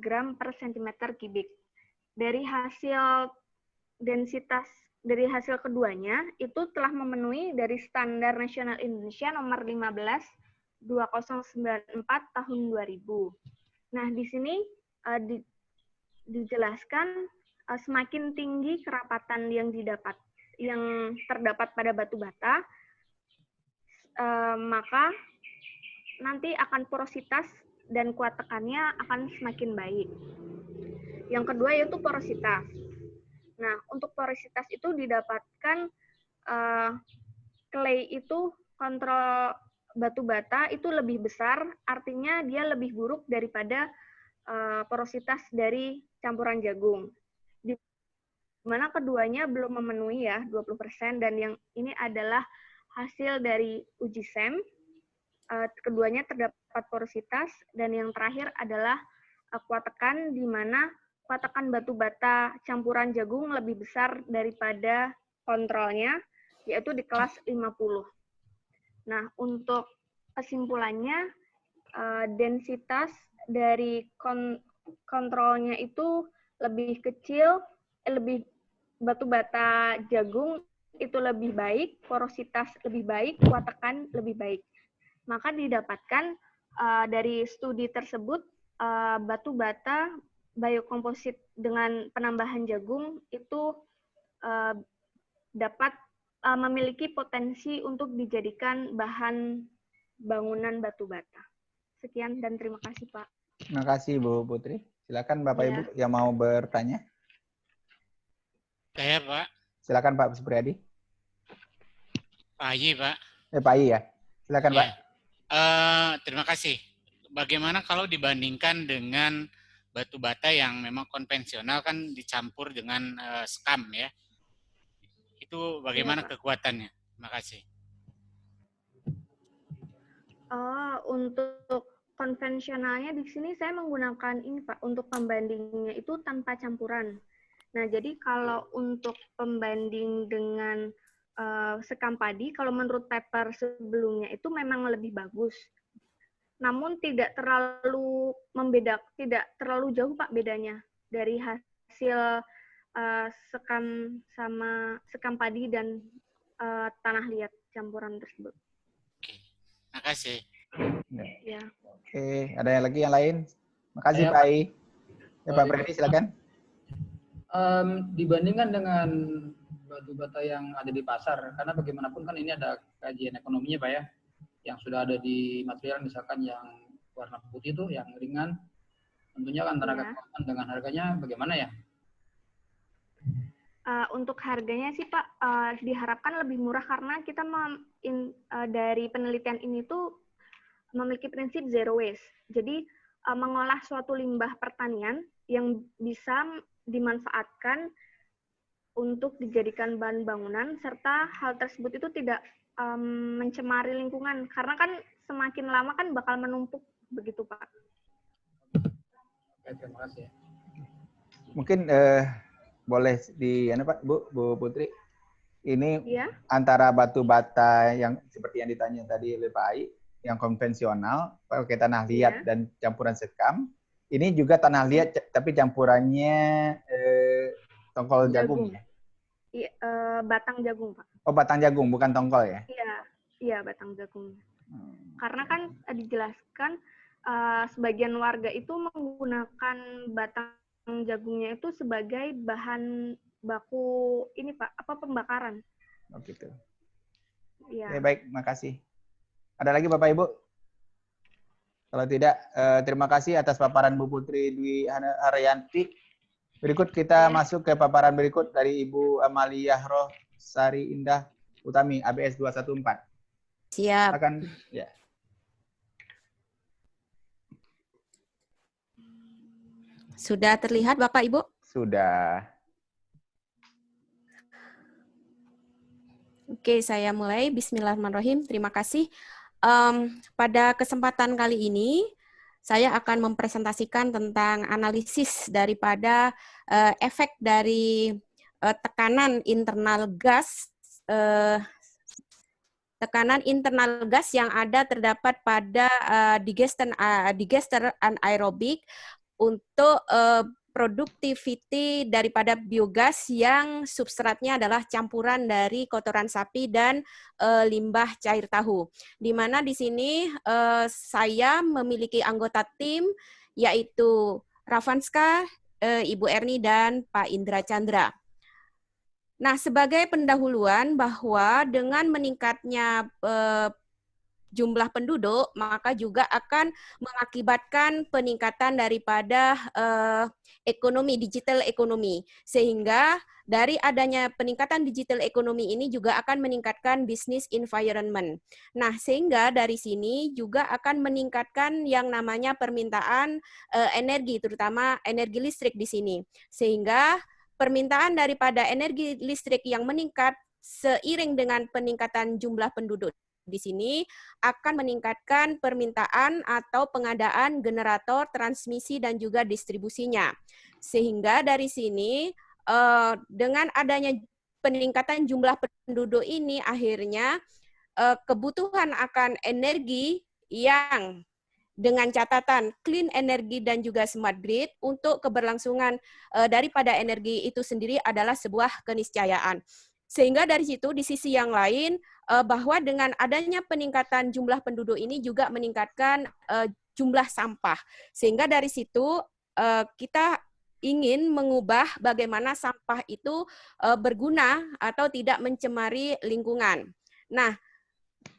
gram per centimeter kubik. Dari hasil densitas dari hasil keduanya itu telah memenuhi dari Standar Nasional Indonesia nomor 15/2094 tahun 2000. Nah, di sini dijelaskan semakin tinggi kerapatan yang terdapat pada batu bata, maka nanti akan porositas dan kuat tekannya akan semakin baik. Yang kedua yaitu porositas. Nah, untuk porositas itu didapatkan clay itu kontrol batu bata itu lebih besar, artinya dia lebih buruk daripada porositas dari campuran jagung. Di mana keduanya belum memenuhi ya 20%, dan yang ini adalah hasil dari uji SEM. Keduanya terdapat porositas, dan yang terakhir adalah kuat tekan, di mana kuat tekan batu bata campuran jagung lebih besar daripada kontrolnya, yaitu di kelas 50. Nah, untuk kesimpulannya, densitas dari kontrolnya itu lebih kecil, batu bata jagung itu lebih baik, porositas lebih baik, kuat tekan lebih baik. Maka didapatkan dari studi tersebut, batu bata biokomposit dengan penambahan jagung itu dapat memiliki potensi untuk dijadikan bahan bangunan batu bata. Sekian dan terima kasih, Pak. Terima kasih, Bu Putri. Silakan Bapak Ya. Ibu yang mau bertanya. Saya, Pak. Silakan Pak Supriyadi. Pak Haji, Pak. Pak I ya. Silakan Pak. Terima kasih. Bagaimana kalau dibandingkan dengan batu bata yang memang konvensional kan dicampur dengan skam ya? Itu bagaimana kekuatannya? Terima kasih. Untuk konvensionalnya di sini saya menggunakan ini Pak, untuk pembandingnya itu tanpa campuran. Nah, jadi kalau untuk pembanding dengan sekam padi, kalau menurut paper sebelumnya itu memang lebih bagus. Namun tidak terlalu tidak terlalu jauh Pak bedanya dari hasil sekam padi dan tanah liat campuran tersebut. Oke, terima kasih. Ya. Oke, ada yang lagi yang lain? Makasih Saya, Pak I. Ya, Pak Baik. Freddy silakan. Dibandingkan dengan batu bata yang ada di pasar, karena bagaimanapun kan ini ada kajian ekonominya Pak ya, yang sudah ada di material misalkan yang warna putih itu, yang ringan, tentunya kan antara Iya. keuangan dengan harganya bagaimana ya? Untuk harganya sih Pak, diharapkan lebih murah karena kita dari penelitian ini tuh memiliki prinsip zero waste. Jadi mengolah suatu limbah pertanian yang bisa dimanfaatkan untuk dijadikan bahan bangunan, serta hal tersebut itu tidak mencemari lingkungan, karena kan semakin lama kan bakal menumpuk, begitu Pak. Oke, terima kasih. Mungkin boleh Pak, Bu Putri. Ini Iya. antara batu bata yang seperti yang ditanya tadi oleh Pak Ai, yang konvensional pakai tanah liat dan campuran sekam. Ini juga tanah liat tapi campurannya tongkol jagung ya? Iya, batang jagung Pak. Oh, batang jagung bukan tongkol ya? Iya, batang jagung. Karena kan dijelaskan sebagian warga itu menggunakan batang jagungnya itu sebagai bahan baku ini Pak, pembakaran. Oh gitu. Iya. Oke, baik, makasih. Ada lagi Bapak Ibu? Kalau tidak, terima kasih atas paparan Bu Putri Dwi Haryanti. Berikut kita masuk ke paparan berikut dari Ibu Amalia Rosari Indah Utami, ABS 214. Siap. Silakan. Ya. Sudah terlihat Bapak Ibu? Sudah. Oke, saya mulai. Bismillahirrahmanirrahim. Terima kasih. Pada kesempatan kali ini, saya akan mempresentasikan tentang analisis daripada efek dari tekanan internal gas yang ada terdapat pada digester anaerobik untuk produktiviti daripada biogas yang substratnya adalah campuran dari kotoran sapi dan limbah cair tahu. Di mana di sini saya memiliki anggota tim yaitu Ravanska, Ibu Erni dan Pak Indra Chandra. Nah, sebagai pendahuluan bahwa dengan meningkatnya jumlah penduduk, maka juga akan mengakibatkan peningkatan daripada digital ekonomi. Sehingga dari adanya peningkatan digital ekonomi ini juga akan meningkatkan business environment. Nah, sehingga dari sini juga akan meningkatkan yang namanya permintaan energi, terutama energi listrik di sini. Sehingga permintaan daripada energi listrik yang meningkat seiring dengan peningkatan jumlah penduduk di sini akan meningkatkan permintaan atau pengadaan generator, transmisi, dan juga distribusinya. Sehingga dari sini, dengan adanya peningkatan jumlah penduduk ini, akhirnya kebutuhan akan energi yang dengan catatan clean energy dan juga smart grid untuk keberlangsungan daripada energi itu sendiri adalah sebuah keniscayaan. Sehingga dari situ, di sisi yang lain, bahwa dengan adanya peningkatan jumlah penduduk ini juga meningkatkan jumlah sampah. Sehingga dari situ, kita ingin mengubah bagaimana sampah itu berguna atau tidak mencemari lingkungan. Nah,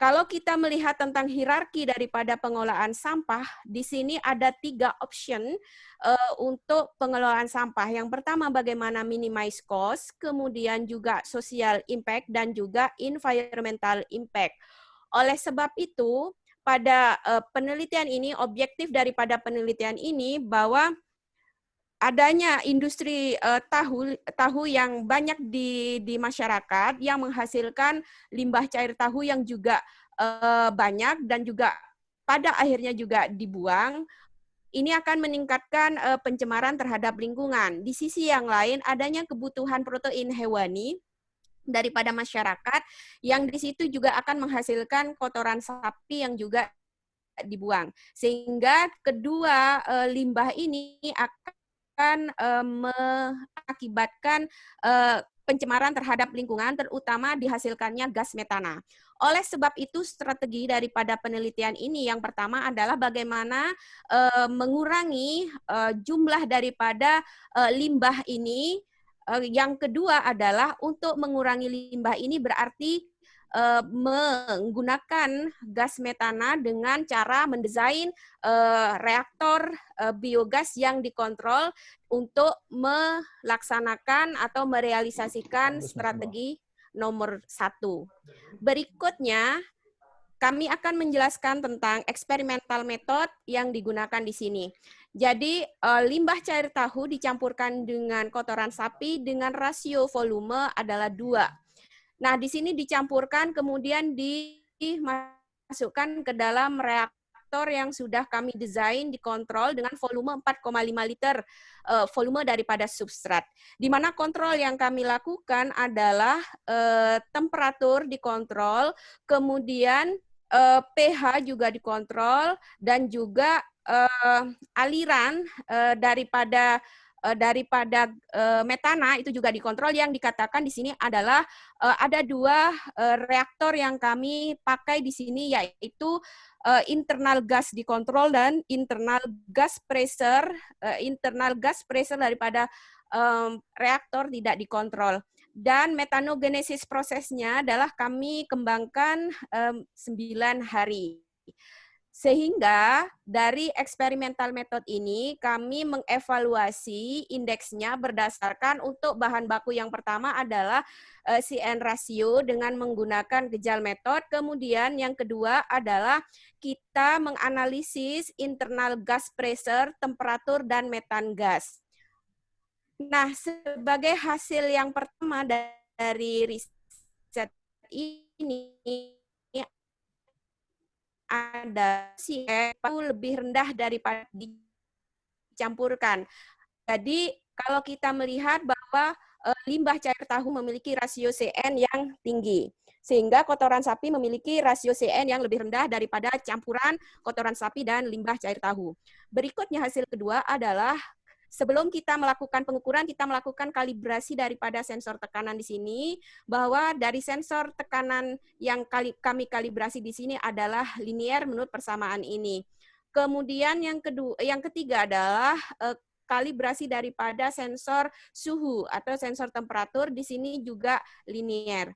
kalau kita melihat tentang hierarki daripada pengelolaan sampah, di sini ada 3 option untuk pengelolaan sampah. Yang pertama, bagaimana minimize cost, kemudian juga social impact, dan juga environmental impact. Oleh sebab itu, pada penelitian ini, objektif daripada penelitian ini bahwa adanya industri tahu yang banyak di masyarakat yang menghasilkan limbah cair tahu yang juga banyak dan juga pada akhirnya juga dibuang, ini akan meningkatkan pencemaran terhadap lingkungan. Di sisi yang lain, adanya kebutuhan protein hewani daripada masyarakat yang di situ juga akan menghasilkan kotoran sapi yang juga dibuang. Sehingga kedua limbah ini akan mengakibatkan pencemaran terhadap lingkungan, terutama dihasilkannya gas metana. Oleh sebab itu, strategi daripada penelitian ini yang pertama adalah bagaimana mengurangi jumlah daripada limbah ini. Yang kedua adalah untuk mengurangi limbah ini berarti menggunakan gas metana dengan cara mendesain reaktor biogas yang dikontrol untuk melaksanakan atau merealisasikan strategi nomor 1. Berikutnya, kami akan menjelaskan tentang experimental method yang digunakan di sini. Jadi, limbah cair tahu dicampurkan dengan kotoran sapi dengan rasio volume adalah 2. Nah, di sini dicampurkan, kemudian dimasukkan ke dalam reaktor yang sudah kami desain, dikontrol dengan volume 4,5 liter volume daripada substrat. Di mana kontrol yang kami lakukan adalah temperatur dikontrol, kemudian pH juga dikontrol, dan juga aliran daripada metana itu juga dikontrol. Yang dikatakan di sini adalah ada 2 reaktor yang kami pakai di sini, yaitu internal gas dikontrol dan internal gas pressure daripada reaktor tidak dikontrol. Dan metanogenesis prosesnya adalah kami kembangkan 9 hari. Sehingga dari eksperimental method ini kami mengevaluasi indeksnya berdasarkan untuk bahan baku yang pertama adalah CN ratio dengan menggunakan gejal method. Kemudian yang kedua adalah kita menganalisis internal gas pressure, temperatur, dan metan gas. Nah, sebagai hasil yang pertama dari riset ini, ada itu lebih rendah daripada dicampurkan. Jadi kalau kita melihat bahwa limbah cair tahu memiliki rasio CN yang tinggi, sehingga kotoran sapi memiliki rasio CN yang lebih rendah daripada campuran kotoran sapi dan limbah cair tahu. Berikutnya hasil kedua adalah sebelum kita melakukan pengukuran, kita melakukan kalibrasi daripada sensor tekanan di sini, bahwa dari sensor tekanan yang kami kalibrasi di sini adalah linier menurut persamaan ini. Kemudian yang ketiga adalah kalibrasi daripada sensor suhu atau sensor temperatur, di sini juga linier.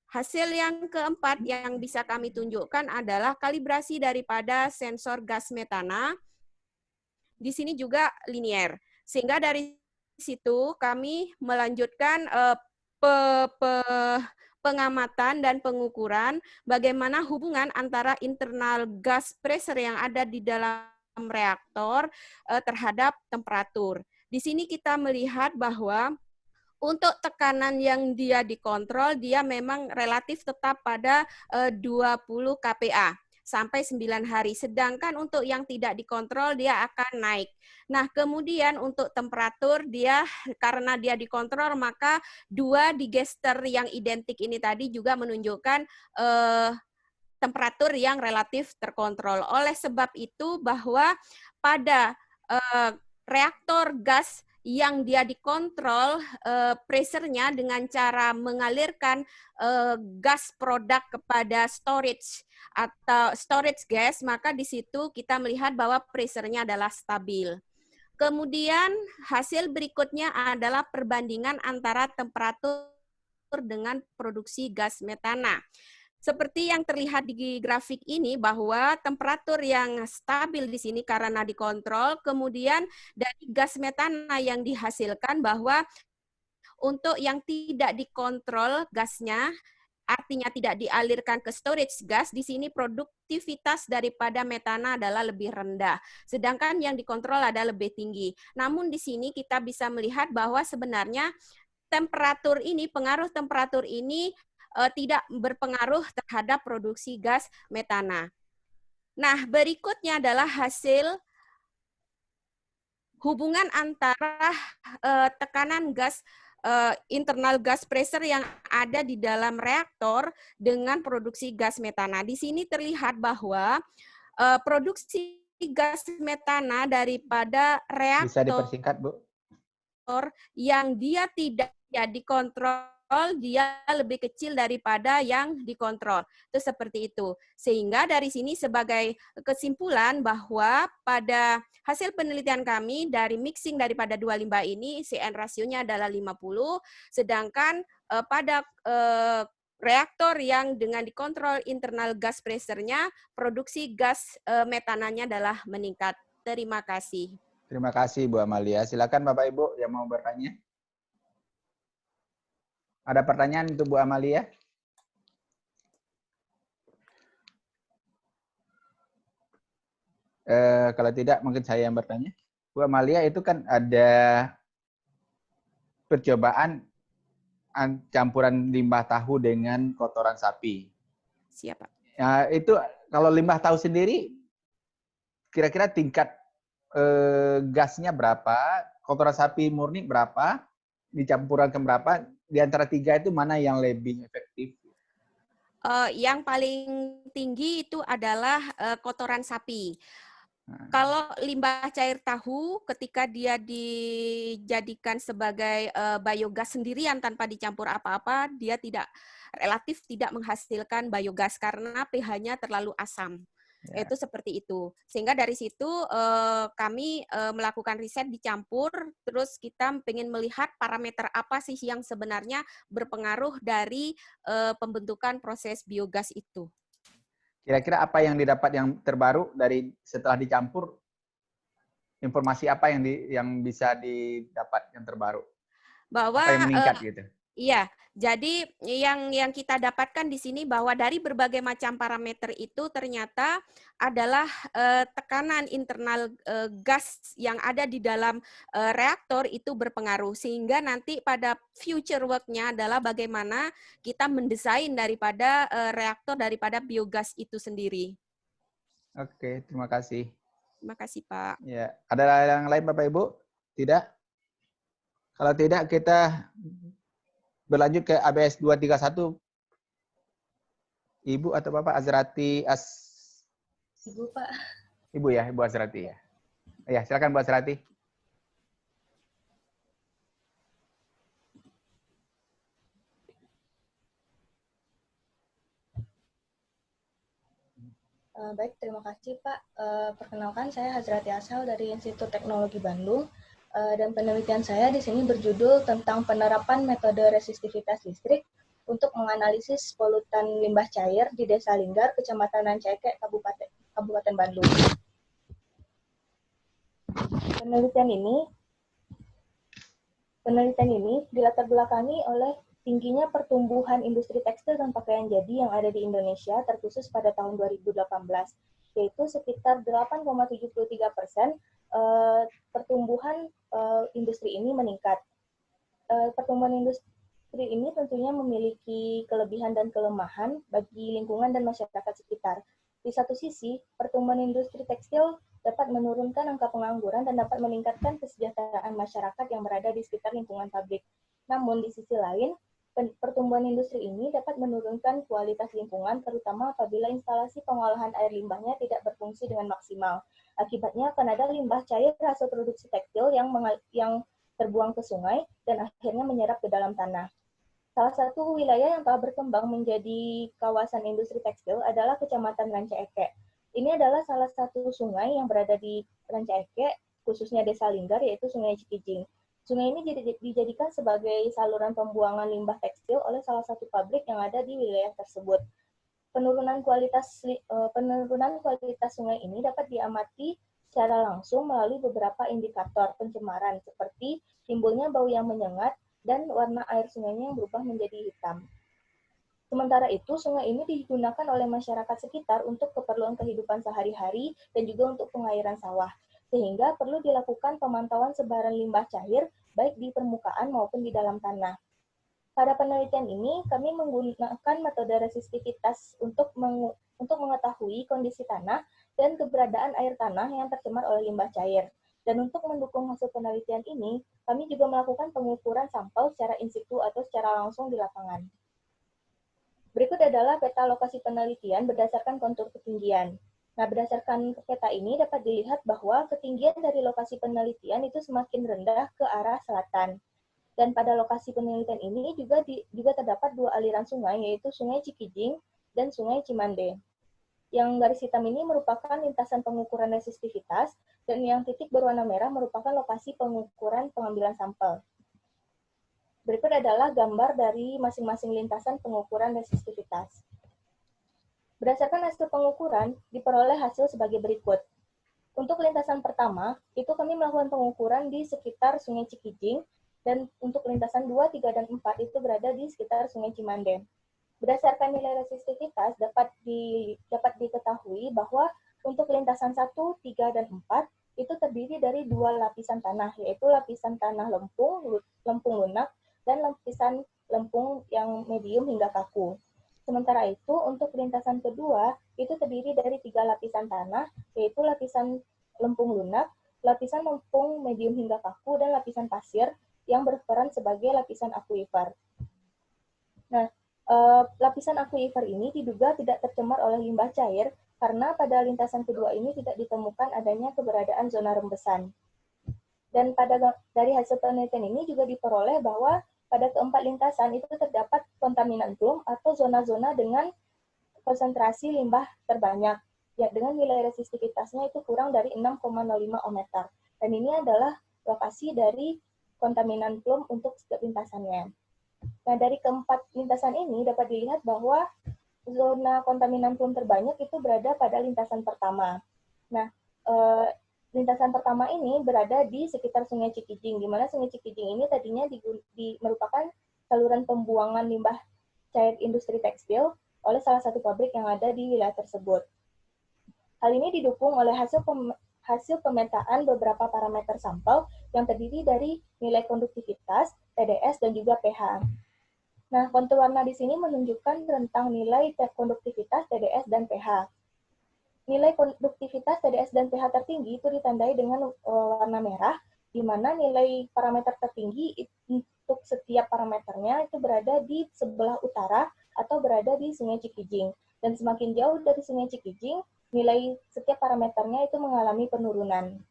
Hasil yang keempat yang bisa kami tunjukkan adalah kalibrasi daripada sensor gas metana. Di sini juga linier. Sehingga dari situ kami melanjutkan pengamatan dan pengukuran bagaimana hubungan antara internal gas pressure yang ada di dalam reaktor terhadap temperatur. Di sini kita melihat bahwa untuk tekanan yang dia dikontrol, dia memang relatif tetap pada 20 kPa. Sampai 9 hari. Sedangkan untuk yang tidak dikontrol, dia akan naik. Nah, kemudian untuk temperatur, dia karena dia dikontrol, maka 2 digester yang identik ini tadi juga menunjukkan temperatur yang relatif terkontrol. Oleh sebab itu, bahwa pada reaktor gas yang dia dikontrol pressure-nya dengan cara mengalirkan gas produk kepada storage atau storage gas, maka di situ kita melihat bahwa pressure-nya adalah stabil. Kemudian hasil berikutnya adalah perbandingan antara temperatur dengan produksi gas metana. Seperti yang terlihat di grafik ini, bahwa temperatur yang stabil di sini karena dikontrol, kemudian dari gas metana yang dihasilkan, bahwa untuk yang tidak dikontrol gasnya, artinya tidak dialirkan ke storage gas, di sini produktivitas daripada metana adalah lebih rendah. Sedangkan yang dikontrol adalah lebih tinggi. Namun di sini kita bisa melihat bahwa sebenarnya temperatur ini, pengaruh temperatur ini tidak berpengaruh terhadap produksi gas metana. Nah, berikutnya adalah hasil hubungan antara tekanan gas internal gas pressure yang ada di dalam reaktor dengan produksi gas metana. Di sini terlihat bahwa produksi gas metana daripada reaktor bisa dipersingkat, Bu, yang dia tidak ya dikontrol dia lebih kecil daripada yang dikontrol. Itu seperti itu. Sehingga dari sini sebagai kesimpulan bahwa pada hasil penelitian kami dari mixing daripada dua limbah ini CN rasionya adalah 50, sedangkan pada reaktor yang dengan dikontrol internal gas pressure-nya, produksi gas metananya adalah meningkat. Terima kasih. Terima kasih Bu Amalia. Silakan Bapak Ibu yang mau bertanya. Ada pertanyaan untuk Bu Amalia? Kalau tidak, mungkin saya yang bertanya. Bu Amalia, itu kan ada percobaan campuran limbah tahu dengan kotoran sapi. Siapa? Ya, itu kalau limbah tahu sendiri, kira-kira tingkat gasnya berapa? Kotoran sapi murni berapa? Dicampurkan berapa? Di antara tiga itu mana yang lebih efektif? Yang paling tinggi itu adalah kotoran sapi. Kalau limbah cair tahu, ketika dia dijadikan sebagai biogas sendirian tanpa dicampur apa-apa, dia relatif tidak menghasilkan biogas karena pH-nya terlalu asam. Ya. Itu seperti itu. Sehingga dari situ kami melakukan riset dicampur, terus kita ingin melihat parameter apa sih yang sebenarnya berpengaruh dari pembentukan proses biogas itu. Kira-kira apa yang didapat yang terbaru dari setelah dicampur? Informasi apa yang bisa didapat yang terbaru? Bahwa apa yang meningkat gitu? Iya, jadi yang kita dapatkan di sini bahwa dari berbagai macam parameter itu ternyata adalah tekanan internal gas yang ada di dalam reaktor itu berpengaruh. Sehingga nanti pada future work-nya adalah bagaimana kita mendesain daripada reaktor daripada biogas itu sendiri. Oke, terima kasih. Terima kasih, Pak. Ya, ada yang lain Bapak Ibu? Tidak? Kalau tidak kita berlanjut ke ABS 231. Ibu atau Bapak Azrati Ibu, Pak. Ibu ya, Ibu Azrati ya. Ya, silakan Bu Azrati. Baik, terima kasih Pak. Perkenalkan, saya Hazrati Asal dari Institut Teknologi Bandung. Dan penelitian saya di sini berjudul tentang penerapan metode resistivitas listrik untuk menganalisis polutan limbah cair di Desa Linggar, Kecamatan Rancaikek, Kabupaten Bandung. Penelitian ini dilatar belakangi oleh tingginya pertumbuhan industri tekstil dan pakaian jadi yang ada di Indonesia, terkhusus pada tahun 2018, yaitu sekitar 8,73% pertumbuhan industri ini meningkat. Pertumbuhan industri ini tentunya memiliki kelebihan dan kelemahan bagi lingkungan dan masyarakat sekitar. Di satu sisi, pertumbuhan industri tekstil dapat menurunkan angka pengangguran dan dapat meningkatkan kesejahteraan masyarakat yang berada di sekitar lingkungan pabrik. Namun, di sisi lain, pertumbuhan industri ini dapat menurunkan kualitas lingkungan, terutama apabila instalasi pengolahan air limbahnya tidak berfungsi dengan maksimal. Akibatnya akan ada limbah cair hasil produksi tekstil yang terbuang ke sungai dan akhirnya menyerap ke dalam tanah. Salah satu wilayah yang telah berkembang menjadi kawasan industri tekstil adalah Kecamatan Rancaikek. Ini adalah salah satu sungai yang berada di Rancaikek, khususnya Desa Linggar, yaitu Sungai Cikijing. Sungai ini dijadikan sebagai saluran pembuangan limbah tekstil oleh salah satu pabrik yang ada di wilayah tersebut. Penurunan kualitas sungai ini dapat diamati secara langsung melalui beberapa indikator pencemaran seperti timbulnya bau yang menyengat dan warna air sungainya yang berubah menjadi hitam. Sementara itu, sungai ini digunakan oleh masyarakat sekitar untuk keperluan kehidupan sehari-hari dan juga untuk pengairan sawah, sehingga perlu dilakukan pemantauan sebaran limbah cair baik di permukaan maupun di dalam tanah. Pada penelitian ini, kami menggunakan metode resistivitas untuk mengetahui kondisi tanah dan keberadaan air tanah yang tercemar oleh limbah cair. Dan untuk mendukung hasil penelitian ini, kami juga melakukan pengukuran sampel secara in situ atau secara langsung di lapangan. Berikut adalah peta lokasi penelitian berdasarkan kontur ketinggian. Nah, berdasarkan peta ini dapat dilihat bahwa ketinggian dari lokasi penelitian itu semakin rendah ke arah selatan. Dan pada lokasi penelitian ini juga terdapat dua aliran sungai, yaitu Sungai Cikijing dan Sungai Cimande. Yang garis hitam ini merupakan lintasan pengukuran resistivitas, dan yang titik berwarna merah merupakan lokasi pengukuran pengambilan sampel. Berikut adalah gambar dari masing-masing lintasan pengukuran resistivitas. Berdasarkan hasil pengukuran, diperoleh hasil sebagai berikut. Untuk lintasan pertama, itu kami melakukan pengukuran di sekitar Sungai Cikijing, dan untuk lintasan 2, 3, dan 4 itu berada di sekitar Sungai Cimande. Berdasarkan nilai resistivitas, dapat diketahui bahwa untuk lintasan 1, 3, dan 4 itu terdiri dari dua lapisan tanah, yaitu lapisan tanah lempung lunak, dan lapisan lempung yang medium hingga kaku. Sementara itu, untuk lintasan kedua, itu terdiri dari 3 lapisan tanah, yaitu lapisan lempung lunak, lapisan lempung medium hingga kaku, dan lapisan pasir yang berperan sebagai lapisan akuifer. Nah, lapisan akuifer ini diduga tidak tercemar oleh limbah cair karena pada lintasan kedua ini tidak ditemukan adanya keberadaan zona rembesan. Dan dari hasil penelitian ini juga diperoleh bahwa pada keempat lintasan itu terdapat kontaminan plum atau zona-zona dengan konsentrasi limbah terbanyak, ya, dengan nilai resistivitasnya itu kurang dari 6,05 ohmmeter. Dan ini adalah lokasi dari kontaminan plum untuk setiap lintasannya. Nah, dari keempat lintasan ini dapat dilihat bahwa zona kontaminan plum terbanyak itu berada pada lintasan pertama. Nah, lintasan pertama ini berada di sekitar Sungai Cikijing, di mana Sungai Cikijing ini tadinya merupakan saluran pembuangan limbah cair industri tekstil oleh salah satu pabrik yang ada di wilayah tersebut. Hal ini didukung oleh hasil pemetaan beberapa parameter sampel yang terdiri dari nilai konduktivitas, TDS, dan juga pH. Nah, kontur warna di sini menunjukkan rentang nilai konduktivitas, TDS, dan pH. Nilai konduktivitas, TDS, dan pH tertinggi itu ditandai dengan warna merah, di mana nilai parameter tertinggi untuk setiap parameternya itu berada di sebelah utara atau berada di Sungai Cikijing. Dan semakin jauh dari Sungai Cikijing, nilai setiap parameternya itu mengalami penurunan.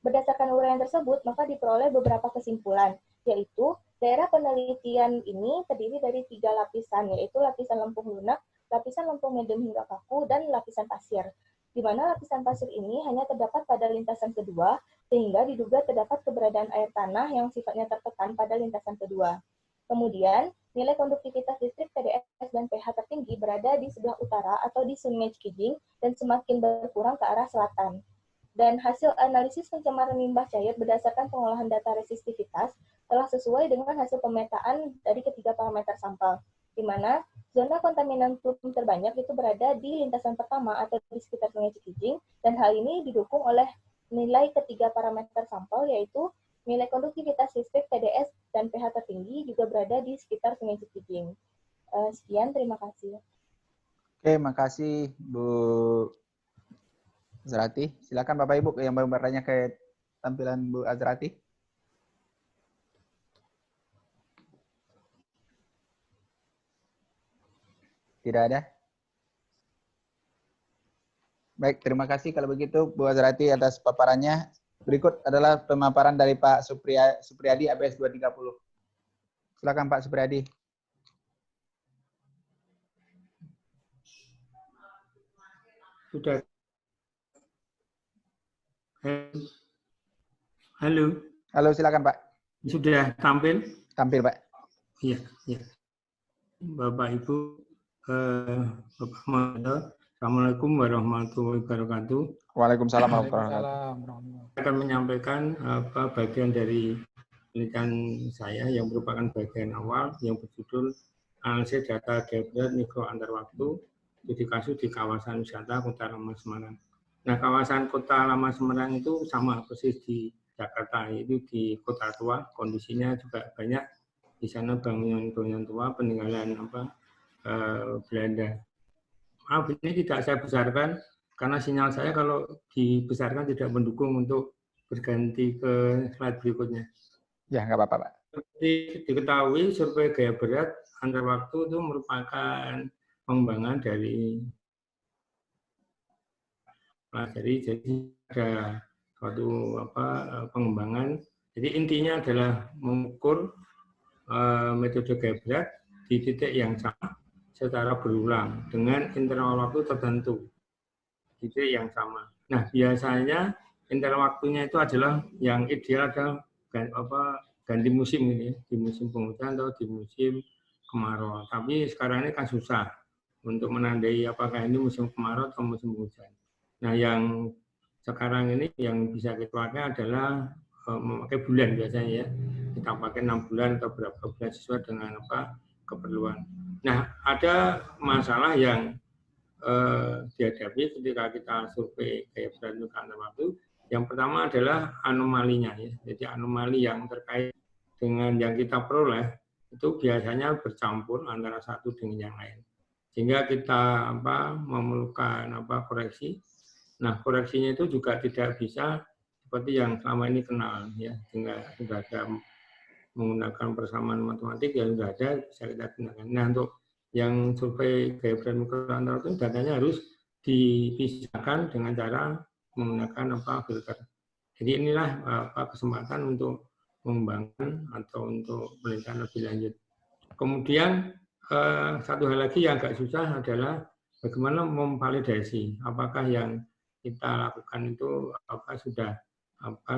Berdasarkan uraian tersebut, maka diperoleh beberapa kesimpulan, yaitu daerah penelitian ini terdiri dari 3 lapisan, yaitu lapisan lempung lunak, lapisan lempung medium hingga kaku, dan lapisan pasir. Di mana lapisan pasir ini hanya terdapat pada lintasan kedua, sehingga diduga terdapat keberadaan air tanah yang sifatnya tertekan pada lintasan kedua. Kemudian, nilai konduktivitas listrik, TDS, dan pH tertinggi berada di sebelah utara atau di Sungai Cikijing dan semakin berkurang ke arah selatan. Dan hasil analisis pencemaran limbah cair berdasarkan pengolahan data resistivitas telah sesuai dengan hasil pemetaan dari ketiga parameter sampel, di mana zona kontaminan plum terbanyak itu berada di lintasan pertama atau di sekitar Sungai Cikijing, dan hal ini didukung oleh nilai ketiga parameter sampel, yaitu nilai konduktivitas listrik, TDS, dan pH tertinggi juga berada di sekitar Sungai Cikijing. Sekian, terima kasih. Oke, makasih Bu Azrati. Silakan Bapak Ibu yang baru bertanya ke tampilan Bu Azrati. Tidak ada? Baik, terima kasih kalau begitu Bu Azrati atas paparannya. Berikut adalah pemaparan dari Pak Supriyadi ABS 230. Silakan Pak Supriyadi. Sudah. Halo. Halo, silakan Pak. Sudah tampil? Tampil, Pak. Iya, iya. Bapak Ibu, Bapak Mahasiswa, Assalamualaikum warahmatullahi wabarakatuh. Waalaikumsalam warahmatullahi wabarakatuh. Saya akan menyampaikan bagian dari penelitian saya yang merupakan bagian awal yang berjudul analisis data geodet mikro antar waktu studi kasus di kawasan wisata Kota Lama Semarang. Nah, kawasan Kota Lama Semarang itu sama persis di Jakarta, itu di Kota Tua, kondisinya juga banyak di sana bangunan-bangunan tua peninggalan Belanda. Maaf, ini tidak saya besarkan karena sinyal saya kalau dibesarkan tidak mendukung untuk berganti ke slide berikutnya. Ya, nggak apa-apa, Pak. Seperti diketahui, survei gaya berat antar waktu itu merupakan pengembangan dari jadi ada suatu pengembangan Jadi intinya adalah mengukur metode gaya berat di titik yang sama secara berulang dengan interval waktu tertentu, titik yang sama. Nah, biasanya interval waktunya itu adalah yang ideal adalah ganti musim ini, di musim penghujan atau di musim kemarau. Tapi sekarang ini kan susah untuk menandai apakah ini musim kemarau atau musim hujan. Nah, yang sekarang ini yang bisa kita pakai adalah memakai bulan biasanya ya. Kita pakai 6 bulan atau berapa bulan sesuai dengan keperluan. Nah, ada masalah yang dihadapi ketika kita survei gaya berat untuk antar waktu. Yang pertama adalah anomalinya ya. Jadi anomali yang terkait dengan yang kita peroleh itu biasanya bercampur antara satu dengan yang lain. Sehingga kita memerlukan koreksi. Nah, koreksinya itu juga tidak bisa seperti yang selama ini kenal ya, sehingga sudah ada menggunakan persamaan matematik yang sudah ada bisa kita gunakan. Nah, untuk yang survei gaya berat mikro antar waktu datanya harus dipisahkan dengan cara menggunakan filter. Jadi inilah kesempatan untuk mengembangkan atau untuk penelitian lebih lanjut. Kemudian satu hal lagi yang agak susah adalah bagaimana memvalidasi apakah yang kita lakukan itu sudah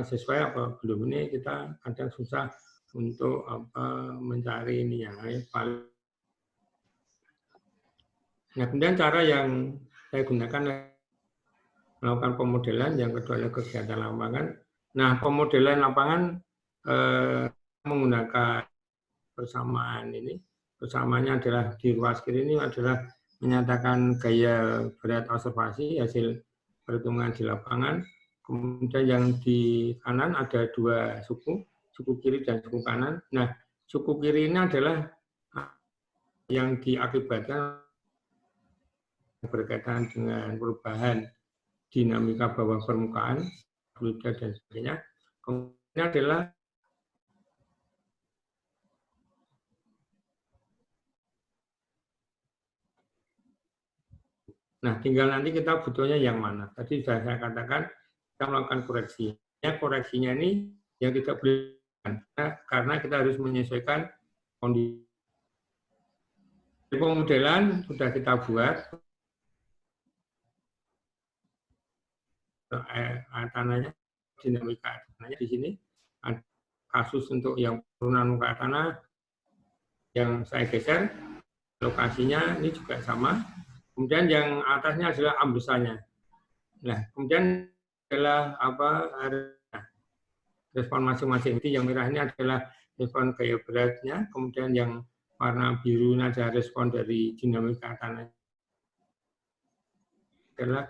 sesuai apa belum. Ini kita kadang susah untuk mencari ini yang valid. Nah, kemudian cara yang saya gunakan melakukan pemodelan, yang kedua adalah kegiatan lapangan. Nah, pemodelan lapangan menggunakan persamaan ini. Persamaannya adalah di ruas kiri ini adalah menyatakan gaya berat observasi hasil perhitungan di lapangan. Kemudian yang di kanan ada dua suku kiri dan suku kanan. Nah, suku kiri ini adalah yang diakibatkan berkaitan dengan perubahan dinamika bawah permukaan, fluida dan sebagainya. Kemudian adalah tinggal nanti kita butuhnya yang mana. Tadi sudah saya katakan kita melakukan koreksi. Koreksinya ini yang tidak boleh karena kita harus menyesuaikan kondisi. Pemodelan sudah kita buat. Tanahnya, dinamika tanahnya di sini ada kasus untuk yang penurunan muka tanah yang saya geser, lokasinya ini juga sama. Kemudian yang atasnya adalah ambesannya. Nah, kemudian adalah respon masing-masing. Yang merah ini adalah respon gaya beratnya, kemudian yang warna biru ini adalah respon dari dinamika tanah. Adalah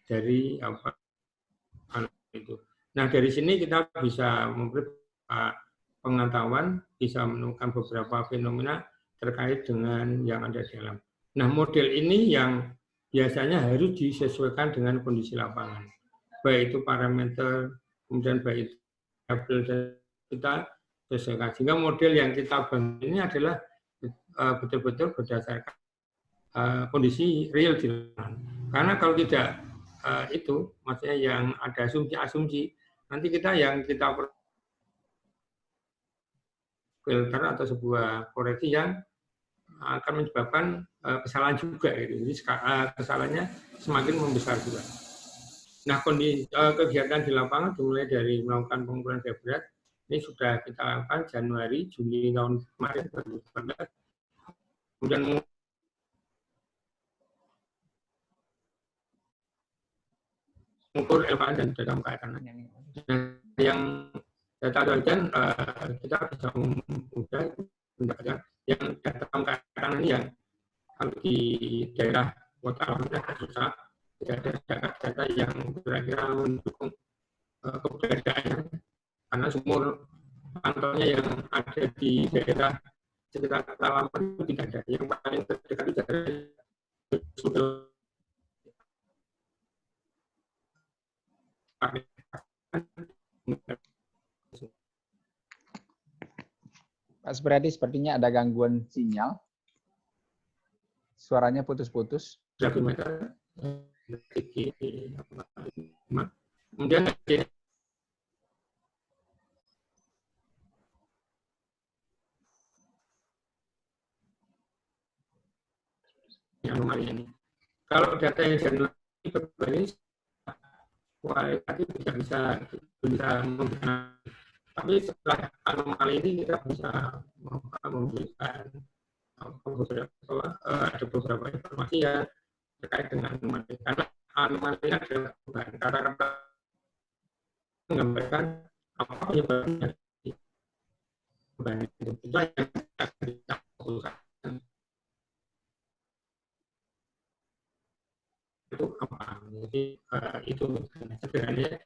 dari itu. Nah, dari sini kita bisa memberi pengetahuan, bisa menemukan beberapa fenomena terkait dengan yang ada di alam. Nah, model ini yang biasanya harus disesuaikan dengan kondisi lapangan. Baik itu parameter, kemudian baik itu variabel dan kita sesuaikan. Sehingga model yang kita bangun ini adalah betul-betul berdasarkan kondisi real di lapangan. Karena kalau tidak itu, maksudnya yang ada asumsi-asumsi, nanti kita filter atau sebuah koreksi yang akan menyebabkan kesalahan juga. Jadi kesalahannya semakin membesar juga. Nah, kegiatan di lapangan dimulai dari melakukan pengukuran gaya berat. Ini sudah kita lakukan Januari, Juni tahun kemarin, 2014. Kemudian mengukur elevasi dan data muka tanah. Nah, yang data hujan kita bisa mudah mendapatkan yang data muka tanah ini yang kalau di daerah kota Lamongan susah, tidak ada data yang kira-kira mendukung keberadaannya karena sumur pantaunya yang ada di daerah sekitar kota Lamongan itu tidak ada. Yang paling terdekat itu adalah Pak Supriyadi, sepertinya ada gangguan sinyal. Suaranya putus-putus. Kemudian anomali ini. Kalau data yang Januari Februari kualitatif tidak bisa memberikan, tapi setelah anomali ini kita bisa memberikan ada beberapa informasi yang terkait dengan anomali. Karena anomali ini adalah perubahan kata-kata menggambarkan apa penyebabnya. Itu yang kita fokuskan. Itu apa? Jadi itu sederhananya.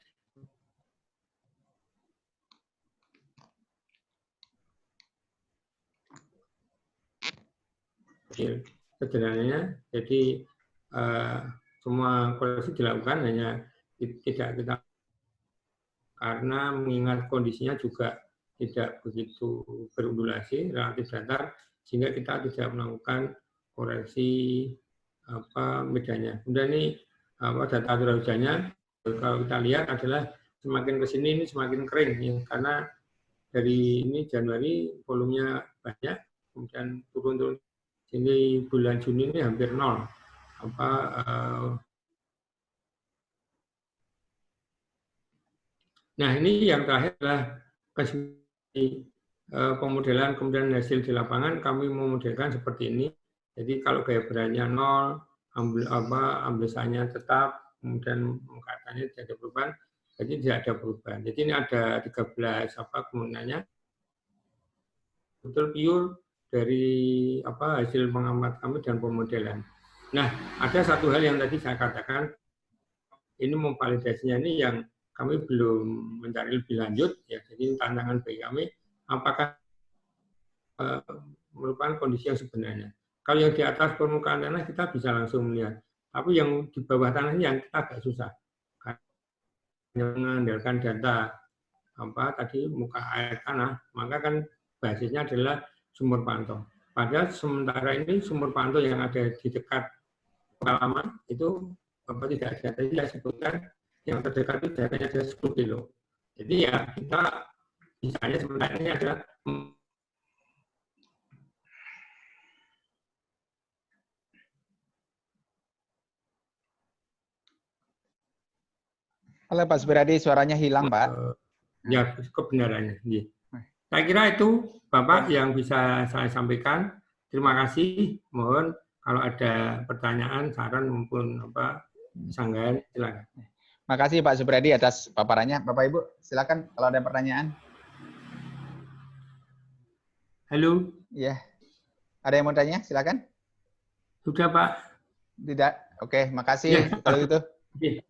Sederhananya, jadi semua koreksi dilakukan hanya tidak kita karena mengingat kondisinya juga tidak begitu berundulasi, relatif datar, sehingga kita tidak melakukan koreksi bedanya. Kemudian ini data curah hujannya, kalau kita lihat adalah semakin ke sini ini semakin kering, ya, karena dari ini Januari volumenya banyak, kemudian turun-turun sini bulan Juni ini hampir nol. Nah ini yang terakhir adalah pemodelan kemudian hasil di lapangan kami memodelkan seperti ini. Jadi kalau gaya beratnya nol, amblesannya tetap, kemudian katanya tidak ada perubahan, jadi tidak ada perubahan. Jadi ini ada 13 kemudiannya betul pure dari hasil pengamat kami dan pemodelan. Nah ada satu hal yang tadi saya katakan, ini memvalidasinya ini yang kami belum mencari lebih lanjut, ya. Jadi tantangan bagi kami, apakah merupakan kondisi yang sebenarnya. Kalau yang di atas permukaan tanah kita bisa langsung melihat, tapi yang di bawah tanah yang kita agak susah. Karena mengandalkan data tadi muka air tanah, maka kan basisnya adalah sumur pantau. Padahal sementara ini sumur pantau yang ada di dekat pengalaman itu tidak ada. Tadi saya sebutkan yang terdekat itu datanya ada 10 kilo. Jadi ya kita misalnya sementara ini adalah Halo Pak Supriyadi, suaranya hilang Pak. Ya kebenarannya. Saya kira itu Bapak yang bisa saya sampaikan. Terima kasih. Mohon kalau ada pertanyaan, saran maupun sanggahan silakan. Makasih Pak Supriyadi atas paparannya. Bapak Ibu, silakan kalau ada pertanyaan. Halo. Iya. Ada yang mau tanya? Silakan. Sudah Pak. Tidak. Oke, makasih kalau gitu. Oke.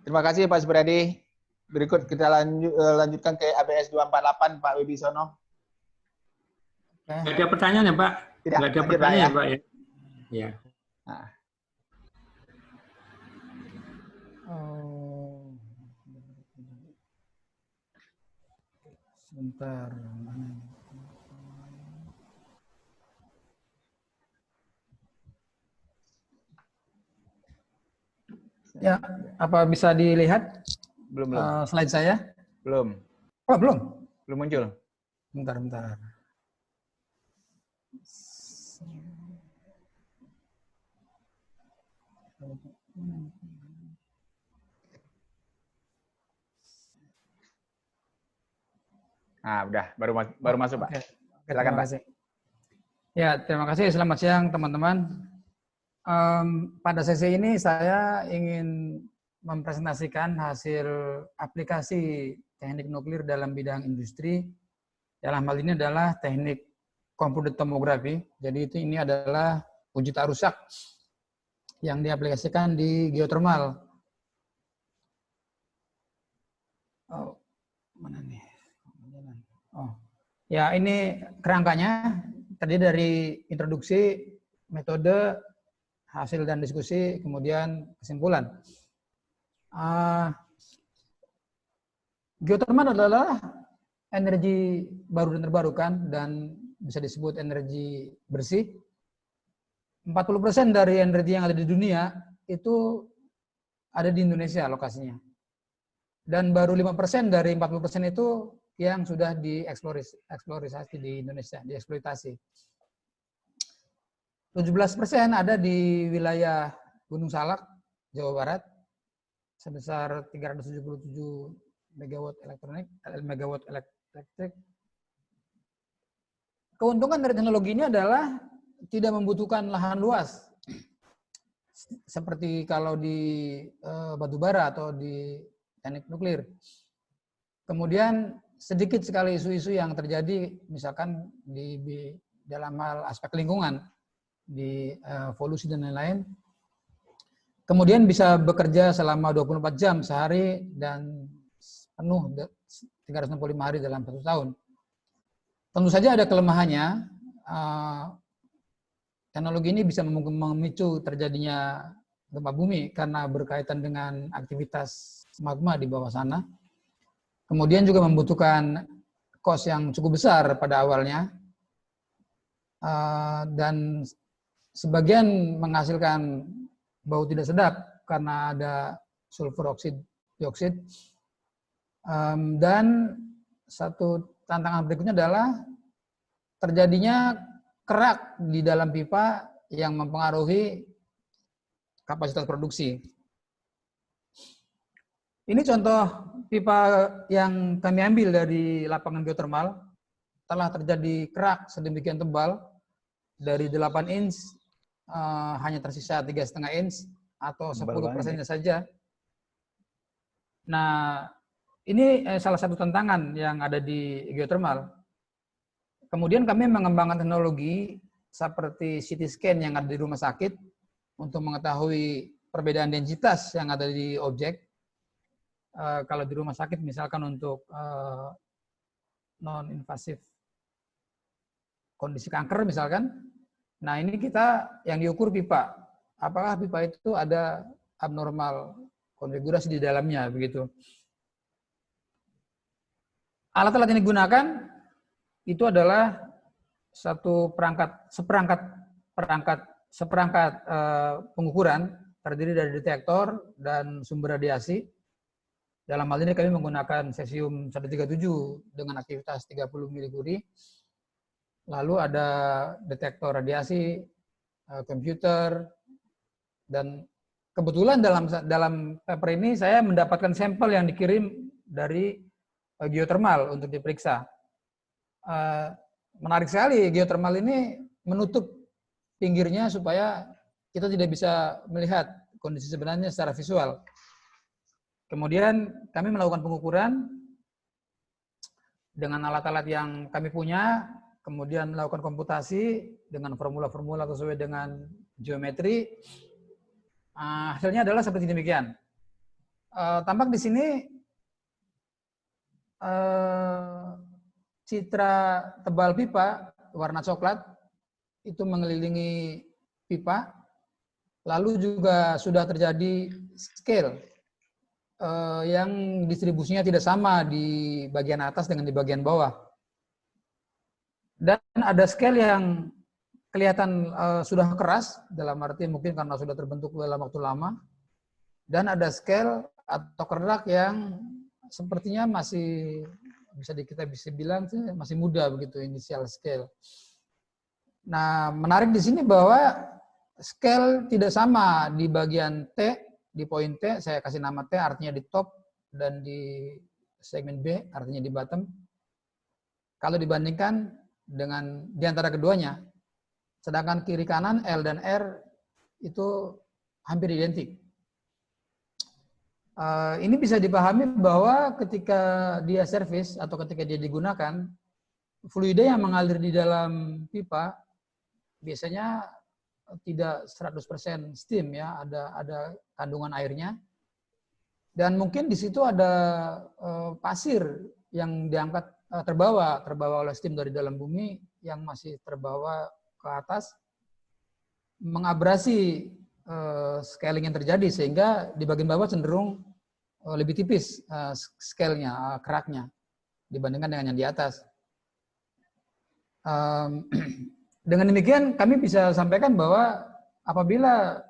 Terima kasih Pak Supriyadi. Berikut kita lanjutkan ke ABS 248 Pak Wibisono. Nggak ada pertanyaan ya Pak? Tidak. Nggak ada pertanyaan ya Pak ya? Ya. Nah. Sebentar. Ya, apa bisa dilihat Belum. slide saya? Belum. Oh, belum. Belum muncul. Bentar. Nah, udah baru masuk Pak. Oke. Silakan Pak. Ya, terima kasih. Selamat siang teman-teman. Pada sesi ini saya ingin mempresentasikan hasil aplikasi teknik nuklir dalam bidang industri. Dalam hal ini adalah teknik komputer tomografi. Jadi ini adalah uji tak rusak yang diaplikasikan di geothermal. Oh, mana nih? Oh, ya ini kerangkanya terdiri dari introduksi, metode, hasil dan diskusi, kemudian kesimpulan. Geothermal adalah energi baru dan terbarukan dan bisa disebut energi bersih. 40% dari energi yang ada di dunia itu ada di Indonesia lokasinya. Dan baru 5% dari 40% itu yang sudah dieksplorasi di Indonesia, dieksploitasi. 17% ada di wilayah Gunung Salak, Jawa Barat, sebesar 377 megawatt elektrik. Keuntungan dari teknologi ini adalah tidak membutuhkan lahan luas, seperti kalau di batubara atau di teknik nuklir. Kemudian sedikit sekali isu-isu yang terjadi, misalkan di dalam hal aspek lingkungan, di polusi dan lain-lain. Kemudian bisa bekerja selama 24 jam sehari dan penuh 365 hari dalam 1 tahun. Tentu saja ada kelemahannya. Teknologi ini bisa memicu terjadinya gempa bumi karena berkaitan dengan aktivitas magma di bawah sana. Kemudian juga membutuhkan cost yang cukup besar pada awalnya. Dan sebagian menghasilkan bau tidak sedap karena ada sulfur dioksida. Dan satu tantangan berikutnya adalah terjadinya kerak di dalam pipa yang mempengaruhi kapasitas produksi. Ini contoh pipa yang kami ambil dari lapangan geotermal. Telah terjadi kerak sedemikian tebal, dari 8 inch hanya tersisa 3,5 inch atau 10%-nya saja. Nah, ini salah satu tantangan yang ada di geotermal. Kemudian kami mengembangkan teknologi seperti CT scan yang ada di rumah sakit untuk mengetahui perbedaan densitas yang ada di objek. Kalau di rumah sakit misalkan untuk non-invasif kondisi kanker misalkan. Nah, ini kita yang diukur pipa. Apakah pipa itu ada abnormal konfigurasi di dalamnya begitu. Alat-alat yang digunakan itu adalah seperangkat pengukuran terdiri dari detektor dan sumber radiasi. Dalam hal ini kami menggunakan cesium 137 dengan aktivitas 30 mili. Lalu ada detektor radiasi, komputer, dan kebetulan dalam paper ini saya mendapatkan sampel yang dikirim dari geotermal untuk diperiksa. Menarik sekali, geotermal ini menutup pinggirnya supaya kita tidak bisa melihat kondisi sebenarnya secara visual. Kemudian kami melakukan pengukuran dengan alat-alat yang kami punya, kemudian melakukan komputasi dengan formula-formula sesuai dengan geometri. Hasilnya adalah seperti demikian. Tampak di sini citra tebal pipa warna coklat itu mengelilingi pipa. Lalu juga sudah terjadi scale yang distribusinya tidak sama di bagian atas dengan di bagian bawah. Dan ada scale yang kelihatan sudah keras, dalam arti mungkin karena sudah terbentuk dalam waktu lama. Dan ada scale atau kerak yang sepertinya masih kita bisa bilang masih muda begitu, initial scale. Nah, menarik di sini bahwa scale tidak sama di bagian T, di poin T, saya kasih nama T artinya di top, dan di segmen B artinya di bottom. Kalau dibandingkan dengan di antara keduanya, sedangkan kiri kanan L dan R itu hampir identik. Ini bisa dipahami bahwa ketika dia service atau ketika dia digunakan, fluida yang mengalir di dalam pipa biasanya tidak 100% steam ya, ada kandungan airnya. Dan mungkin di situ ada pasir yang diangkat terbawa oleh steam dari dalam bumi yang masih terbawa ke atas, mengabrasi scaling yang terjadi sehingga di bagian bawah cenderung lebih tipis scale-nya, keraknya dibandingkan dengan yang di atas. Dengan demikian kami bisa sampaikan bahwa apabila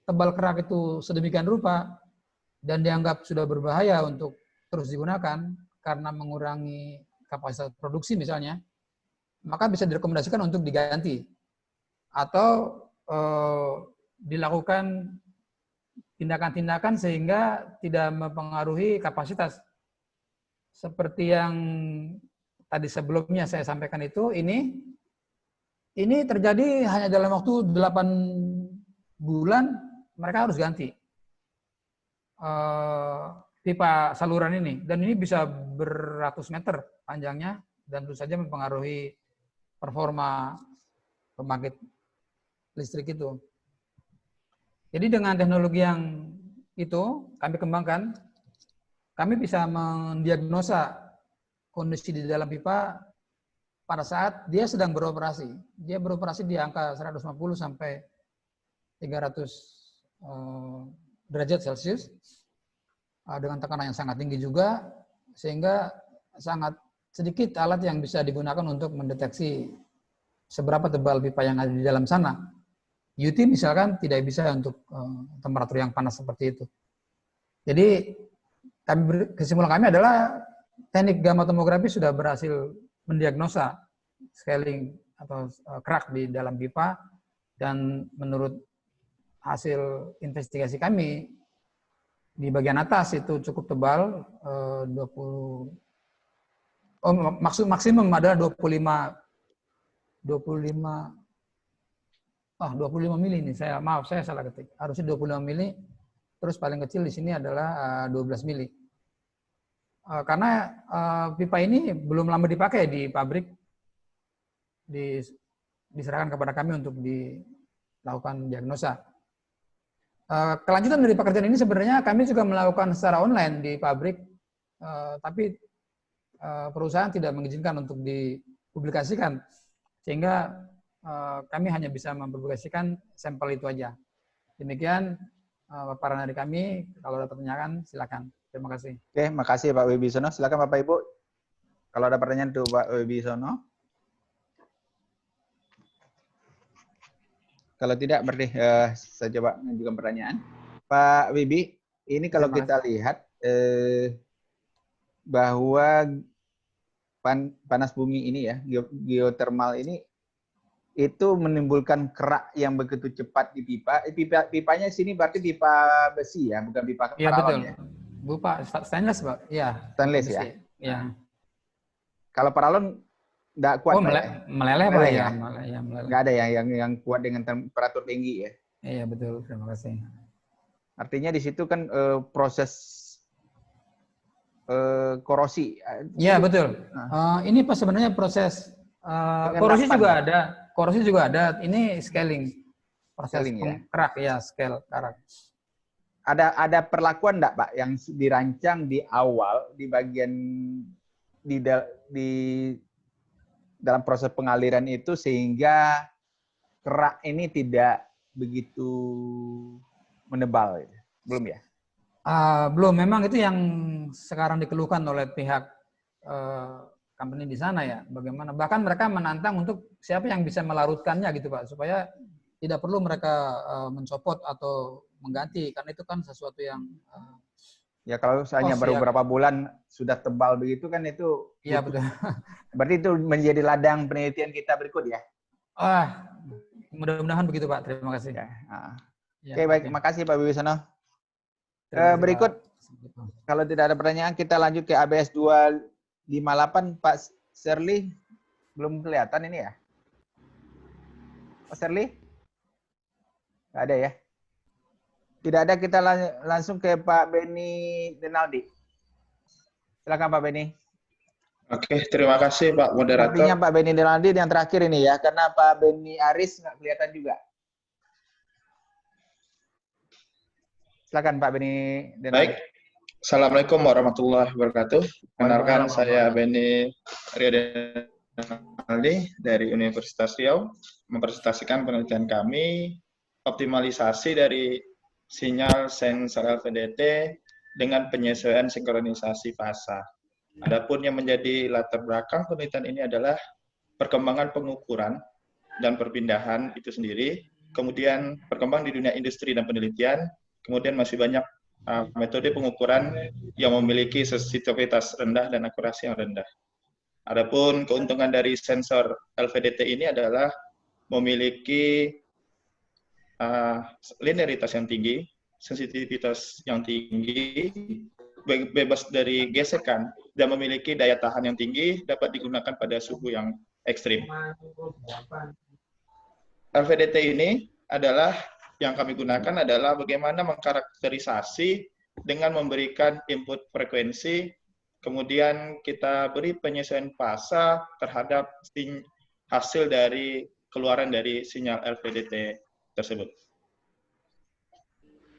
tebal kerak itu sedemikian rupa dan dianggap sudah berbahaya untuk terus digunakan karena mengurangi kapasitas produksi misalnya, maka bisa direkomendasikan untuk diganti. atau dilakukan tindakan-tindakan sehingga tidak mempengaruhi kapasitas. Seperti yang tadi sebelumnya saya sampaikan itu, ini terjadi hanya dalam waktu 8 bulan mereka harus ganti pipa saluran ini, dan ini bisa beratus meter panjangnya dan tentu saja mempengaruhi performa pembangkit listrik itu. Jadi dengan teknologi yang itu kami kembangkan, kami bisa mendiagnosa kondisi di dalam pipa pada saat dia sedang beroperasi. Dia beroperasi di angka 150 sampai 300 derajat Celcius dengan tekanan yang sangat tinggi juga, sehingga sangat sedikit alat yang bisa digunakan untuk mendeteksi seberapa tebal pipa yang ada di dalam sana. UT misalkan tidak bisa untuk temperatur yang panas seperti itu. Jadi kesimpulan kami adalah teknik gamma tomografi sudah berhasil mendiagnosa scaling atau crack di dalam pipa, dan menurut hasil investigasi kami di bagian atas itu cukup tebal, 25 adalah 25 mili ini. Saya salah ketik. Harusnya 25 mili. Terus paling kecil di sini adalah 12 mili. Karena pipa ini belum lama dipakai di pabrik, diserahkan kepada kami untuk dilakukan diagnosa. Kelanjutan dari pekerjaan ini sebenarnya kami juga melakukan secara online di pabrik, tapi perusahaan tidak mengizinkan untuk dipublikasikan, sehingga kami hanya bisa mempublikasikan sampel itu aja. Demikian paparan dari kami. Kalau ada pertanyaan, silakan. Terima kasih. Oke, makasih Pak Wibisono. Silakan Bapak Ibu. Kalau ada pertanyaan tuh Pak Wibisono. Kalau tidak, berarti saya coba mengajukan pertanyaan. Pak Wibi, ini kalau kita lihat bahwa panas bumi ini ya, geotermal ini, itu menimbulkan kerak yang begitu cepat di pipa. Pipanya sini berarti pipa besi ya, bukan pipa paralon. Iya betul. Ya? Pak, stainless Pak. Iya. Stainless ya. Iya. Kalau paralon nggak kuat. Meleleh Pak ya. Meleleh. Nggak ada yang kuat dengan temperatur tinggi ya. Iya betul. Terima kasih. Artinya di situ kan proses korosi. Iya betul. Ini Pak sebenarnya proses korosi juga ada. Korosi juga ada. Ini scaling. Proses scaling, ya? Kerak ya, scale kerak. Ada perlakuan enggak Pak yang dirancang di awal di bagian di dalam proses pengaliran itu sehingga kerak ini tidak begitu menebal, belum ya? Belum. Memang itu yang sekarang dikeluhkan oleh pihak company di sana ya. Bagaimana? Bahkan mereka menantang untuk siapa yang bisa melarutkannya gitu Pak, supaya tidak perlu mereka mencopot atau mengganti, karena itu kan sesuatu yang ya kalau hanya baru beberapa bulan sudah tebal begitu kan itu. Iya betul. Berarti itu menjadi ladang penelitian kita berikut ya. Mudah-mudahan begitu Pak. Terima kasih. Oke, baik. Makasih Pak Wibisono. Berikut, kalau tidak ada pertanyaan, kita lanjut ke ABS 258. Pak Serly, belum kelihatan ini ya? Pak Serly? Nggak ada ya? Tidak ada, kita langsung ke Pak Benny Denaldi. Silakan Pak Benny. Oke, terima kasih Pak Moderator. Artinya Pak Benny Denaldi yang terakhir ini ya, karena Pak Benny Aris nggak kelihatan juga. Silakan Pak Benny Denaldi. Baik. Assalamualaikum warahmatullahi wabarakatuh. Kenalkan, saya Benny Rio Denaldi dari Universitas Riau, mempresentasikan penelitian kami optimalisasi dari sinyal sensor LVDT dengan penyesuaian sinkronisasi fasa. Adapun yang menjadi latar belakang penelitian ini adalah perkembangan pengukuran dan perpindahan itu sendiri, kemudian berkembang di dunia industri dan penelitian, kemudian masih banyak metode pengukuran yang memiliki sensitivitas rendah dan akurasi yang rendah. Adapun keuntungan dari sensor LVDT ini adalah memiliki linearitas yang tinggi, sensitivitas yang tinggi, bebas dari gesekan, dan memiliki daya tahan yang tinggi, dapat digunakan pada suhu yang ekstrim. LVDT ini adalah yang kami gunakan adalah bagaimana mengkarakterisasi dengan memberikan input frekuensi, kemudian kita beri penyesuaian fasa terhadap hasil dari keluaran dari sinyal LVDT tersebut.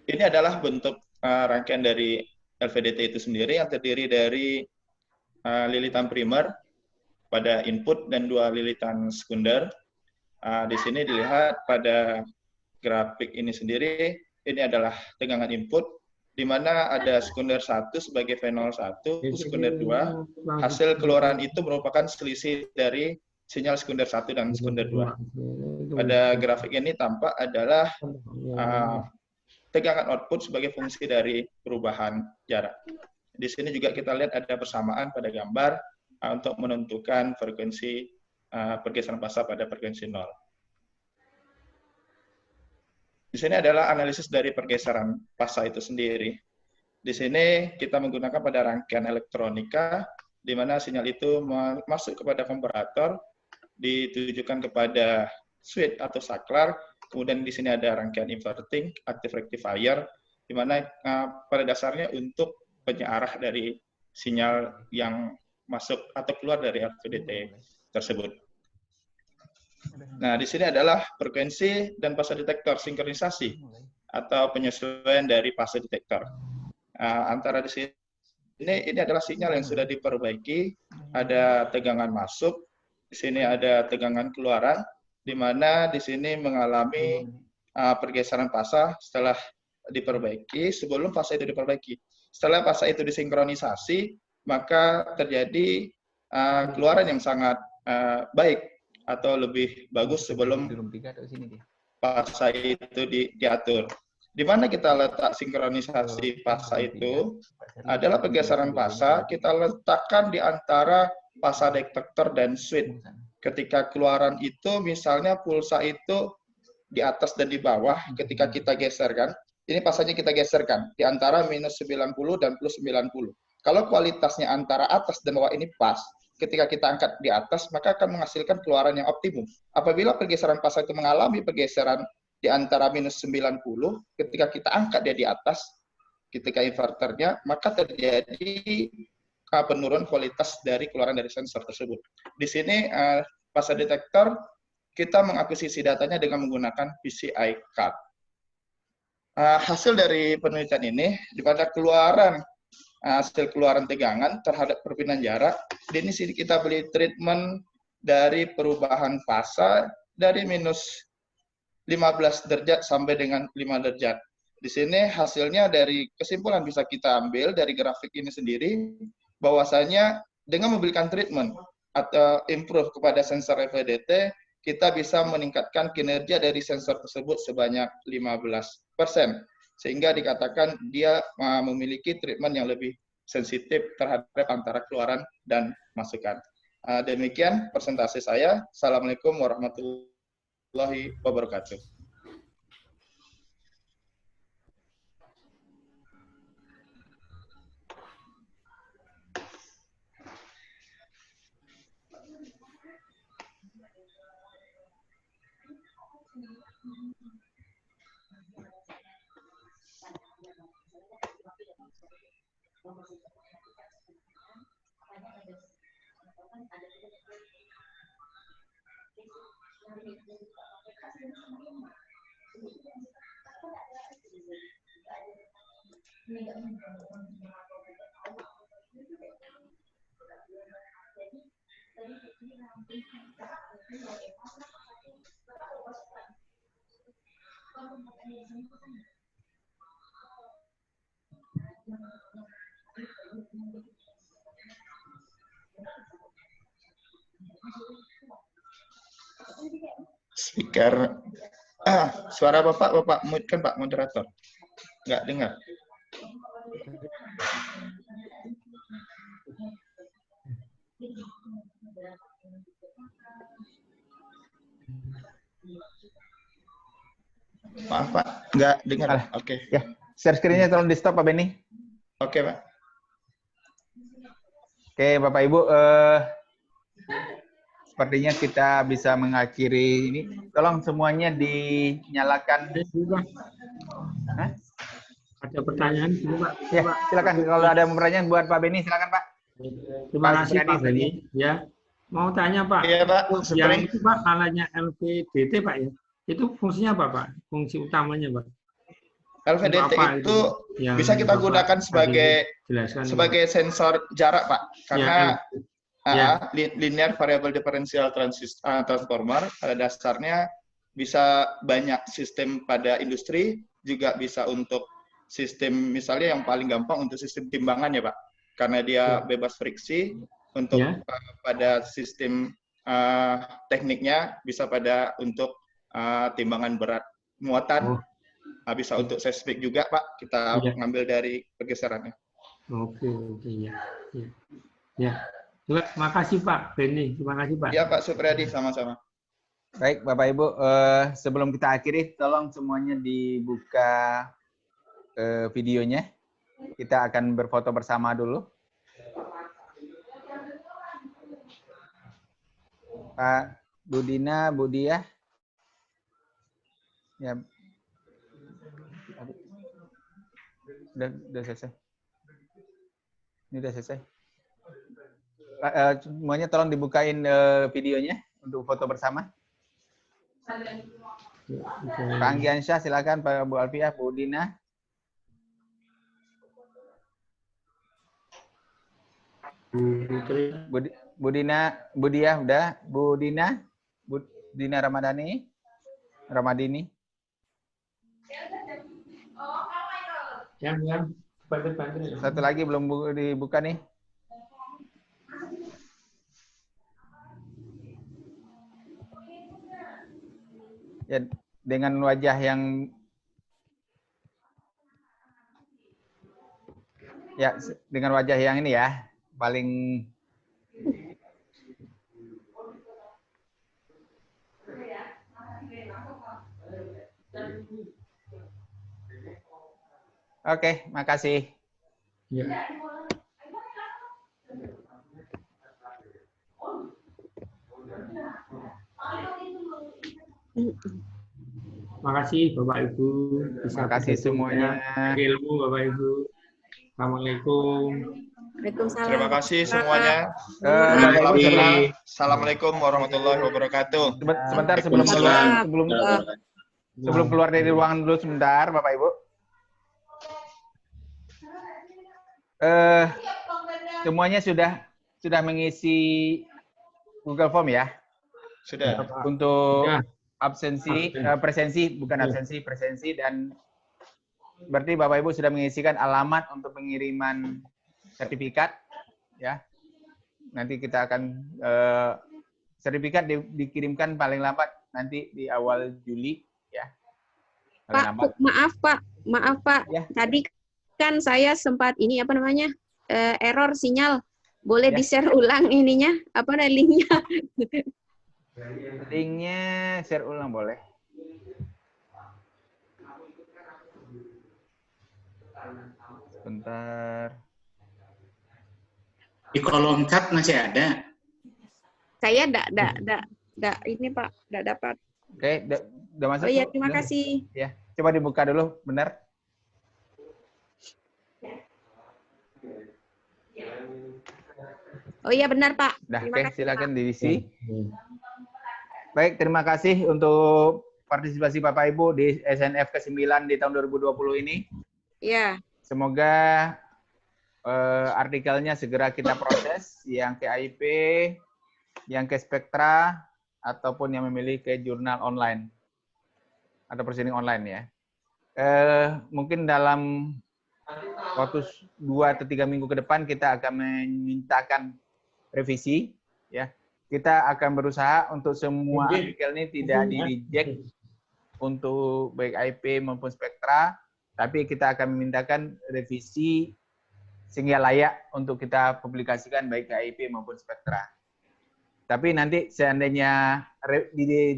Ini adalah bentuk rangkaian dari LVDT itu sendiri yang terdiri dari lilitan primer pada input dan 2 lilitan sekunder. Di sini dilihat pada grafik ini sendiri, ini adalah tegangan input, di mana ada sekunder 1 sebagai V01, sekunder 2. Hasil keluaran itu merupakan selisih dari sinyal sekunder 1 dan sekunder 2. Pada grafik ini tampak adalah tegangan output sebagai fungsi dari perubahan jarak. Di sini juga kita lihat ada persamaan pada gambar untuk menentukan frekuensi pergeseran fasa pada frekuensi 0. Di sini adalah analisis dari pergeseran fasa itu sendiri. Di sini kita menggunakan pada rangkaian elektronika, di mana sinyal itu masuk kepada komparator, ditujukan kepada switch atau saklar, kemudian di sini ada rangkaian inverting, active rectifier, di mana pada dasarnya untuk penyearah dari sinyal yang masuk atau keluar dari LVDT tersebut. Nah, di sini adalah frekuensi dan fase detektor sinkronisasi atau penyesuaian dari fase detektor. Antara di sini ini adalah sinyal yang sudah diperbaiki, ada tegangan masuk, di sini ada tegangan keluaran, di mana di sini mengalami pergeseran fasa setelah diperbaiki, sebelum fase itu diperbaiki. Setelah fase itu disinkronisasi, maka terjadi keluaran yang sangat baik atau lebih bagus sebelum fase itu diatur. Di mana kita letak sinkronisasi fasa itu adalah pergeseran fasa, kita letakkan di antara fasa detektor dan switch. Ketika keluaran itu, misalnya pulsa itu di atas dan di bawah, ketika kita geserkan, ini fasanya kita geserkan, di antara minus 90 dan plus 90. Kalau kualitasnya antara atas dan bawah ini pas, ketika kita angkat di atas, maka akan menghasilkan keluaran yang optimum. Apabila pergeseran fasa itu mengalami pergeseran di antara minus 90, ketika kita angkat dia di atas, ketika inverternya, maka terjadi penurunan kualitas dari keluaran dari sensor tersebut. Di sini fase detektor, kita mengakuisisi datanya dengan menggunakan PCI card. Hasil dari penelitian ini, di pada hasil keluaran tegangan terhadap perpindahan jarak, di sini kita beli treatment dari perubahan fasa dari minus 15 derajat sampai dengan 5 derajat. Di sini hasilnya dari kesimpulan bisa kita ambil dari grafik ini sendiri, bahwasanya dengan memberikan treatment atau improve kepada sensor LVDT, kita bisa meningkatkan kinerja dari sensor tersebut sebanyak 15%. Sehingga dikatakan dia memiliki treatment yang lebih sensitif terhadap antara keluaran dan masukan. Demikian presentasi saya. Assalamualaikum warahmatullahi wabarakatuh. Speaker. Suara Bapak mute kan Pak moderator. Nggak dengar. Maaf Pak, nggak dengar. Oke. Ya, share screen-nya tolong di stop Pak Beni. Oke Pak. Oke Bapak Ibu, sepertinya kita bisa mengakhiri ini. Tolong semuanya dinyalakan. Hah? Ada pertanyaan dulu Pak? Ya, silakan. Kalau ada pertanyaan buat Pak Beni, silakan Pak. Terima kasih Pak Beni. Ya, mau tanya Pak. Iya Pak. Yang itu Pak, alatnya LVDT Pak ya. Itu fungsinya apa Pak? Fungsi utamanya Pak? LVDT itu bisa kita gunakan sebagai sensor jarak Pak, karena linear variable differential transformer pada dasarnya bisa banyak sistem pada industri, juga bisa untuk sistem misalnya yang paling gampang untuk sistem timbangan ya Pak, karena dia bebas friksi. Untuk pada sistem tekniknya bisa pada untuk timbangan berat muatan. Bisa untuk seismik juga Pak, kita ngambil dari pergeserannya. Oke, ya. Terima kasih Pak Beni, terima kasih Pak. Ya Pak Supriyadi, sama-sama. Baik Bapak Ibu, sebelum kita akhiri, tolong semuanya dibuka videonya. Kita akan berfoto bersama dulu. Pak Budina, Budiah. Ya. Udah selesai. Ini udah selesai. Semuanya tolong dibukain videonya untuk foto bersama. Pak Anggiansyah, silakan. Pak Bu Alfiah, Bu Dina. Bu Dina, Budiah udah. Bu Dina, Bu Dina Ramadini. Yang bantu. Satu lagi belum dibuka nih. Ya, dengan wajah yang ini ya, paling Oke, makasih. Ya. Makasih Bapak Ibu. Terima kasih semuanya. Ilmu Bapak Ibu. Assalamualaikum. Waalaikumsalam. Terima kasih semuanya. Assalamualaikum warahmatullahi wabarakatuh. Sebentar sebelum keluar dari ruangan dulu sebentar, Bapak Ibu. Semuanya sudah mengisi Google Form ya? Sudah. Untuk presensi dan berarti Bapak Ibu sudah mengisikan alamat untuk pengiriman sertifikat ya. Nanti kita akan sertifikat dikirimkan paling lambat nanti di awal Juli ya. Pak, maaf Pak. Ya. Tadi kan saya sempat error sinyal. Boleh di-share ulang ininya, linknya? Linknya share ulang boleh. Sebentar. Di kolom chat masih ada. Saya enggak ini Pak, enggak dapat. Oke, udah masuk. Oh iya, terima kasih. Ya, coba dibuka dulu, benar? Oh iya benar Pak. Oke, silakan diisi. Baik, terima kasih untuk partisipasi Bapak Ibu di SNF ke-9 di tahun 2020 ini. Iya. Semoga artikelnya segera kita proses, yang ke IP, yang ke Spektra, ataupun yang memilih ke jurnal online atau proceeding online ya. Mungkin dalam waktu 2 atau 3 minggu ke depan kita akan memintakan revisi ya. Kita akan berusaha untuk semua artikel ini tidak di-reject untuk baik IP maupun Spektra, tapi kita akan memintakan revisi sehingga layak untuk kita publikasikan baik ke IP maupun Spektra. Tapi nanti seandainya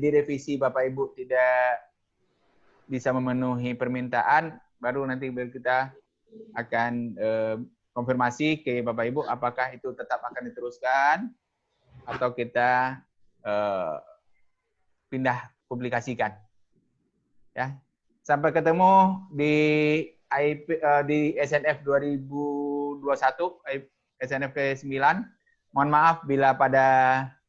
direvisi Bapak Ibu tidak bisa memenuhi permintaan, baru nanti kita akan konfirmasi ke Bapak Ibu apakah itu tetap akan diteruskan atau kita pindah publikasikan. Ya. Sampai ketemu di SNF 2021, SNF ke-9. Mohon maaf bila pada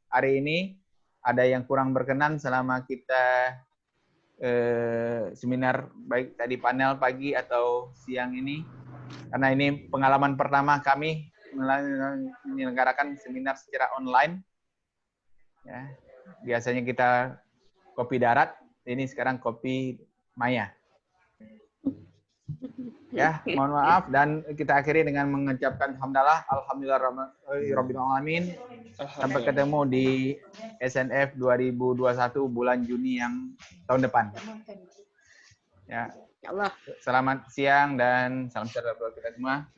hari ini ada yang kurang berkenan selama kita seminar, baik tadi panel pagi atau siang ini. Karena ini pengalaman pertama kami menyelenggarakan seminar secara online. Ya, biasanya kita kopi darat, ini sekarang kopi maya. Ya, mohon maaf dan kita akhiri dengan mengucapkan hamdalah, alhamdulillahirabbil alamin. Sampai ketemu di SNF 2021 bulan Juni yang tahun depan. Ya. Allah. Selamat siang dan salam sejahtera buat kita semua.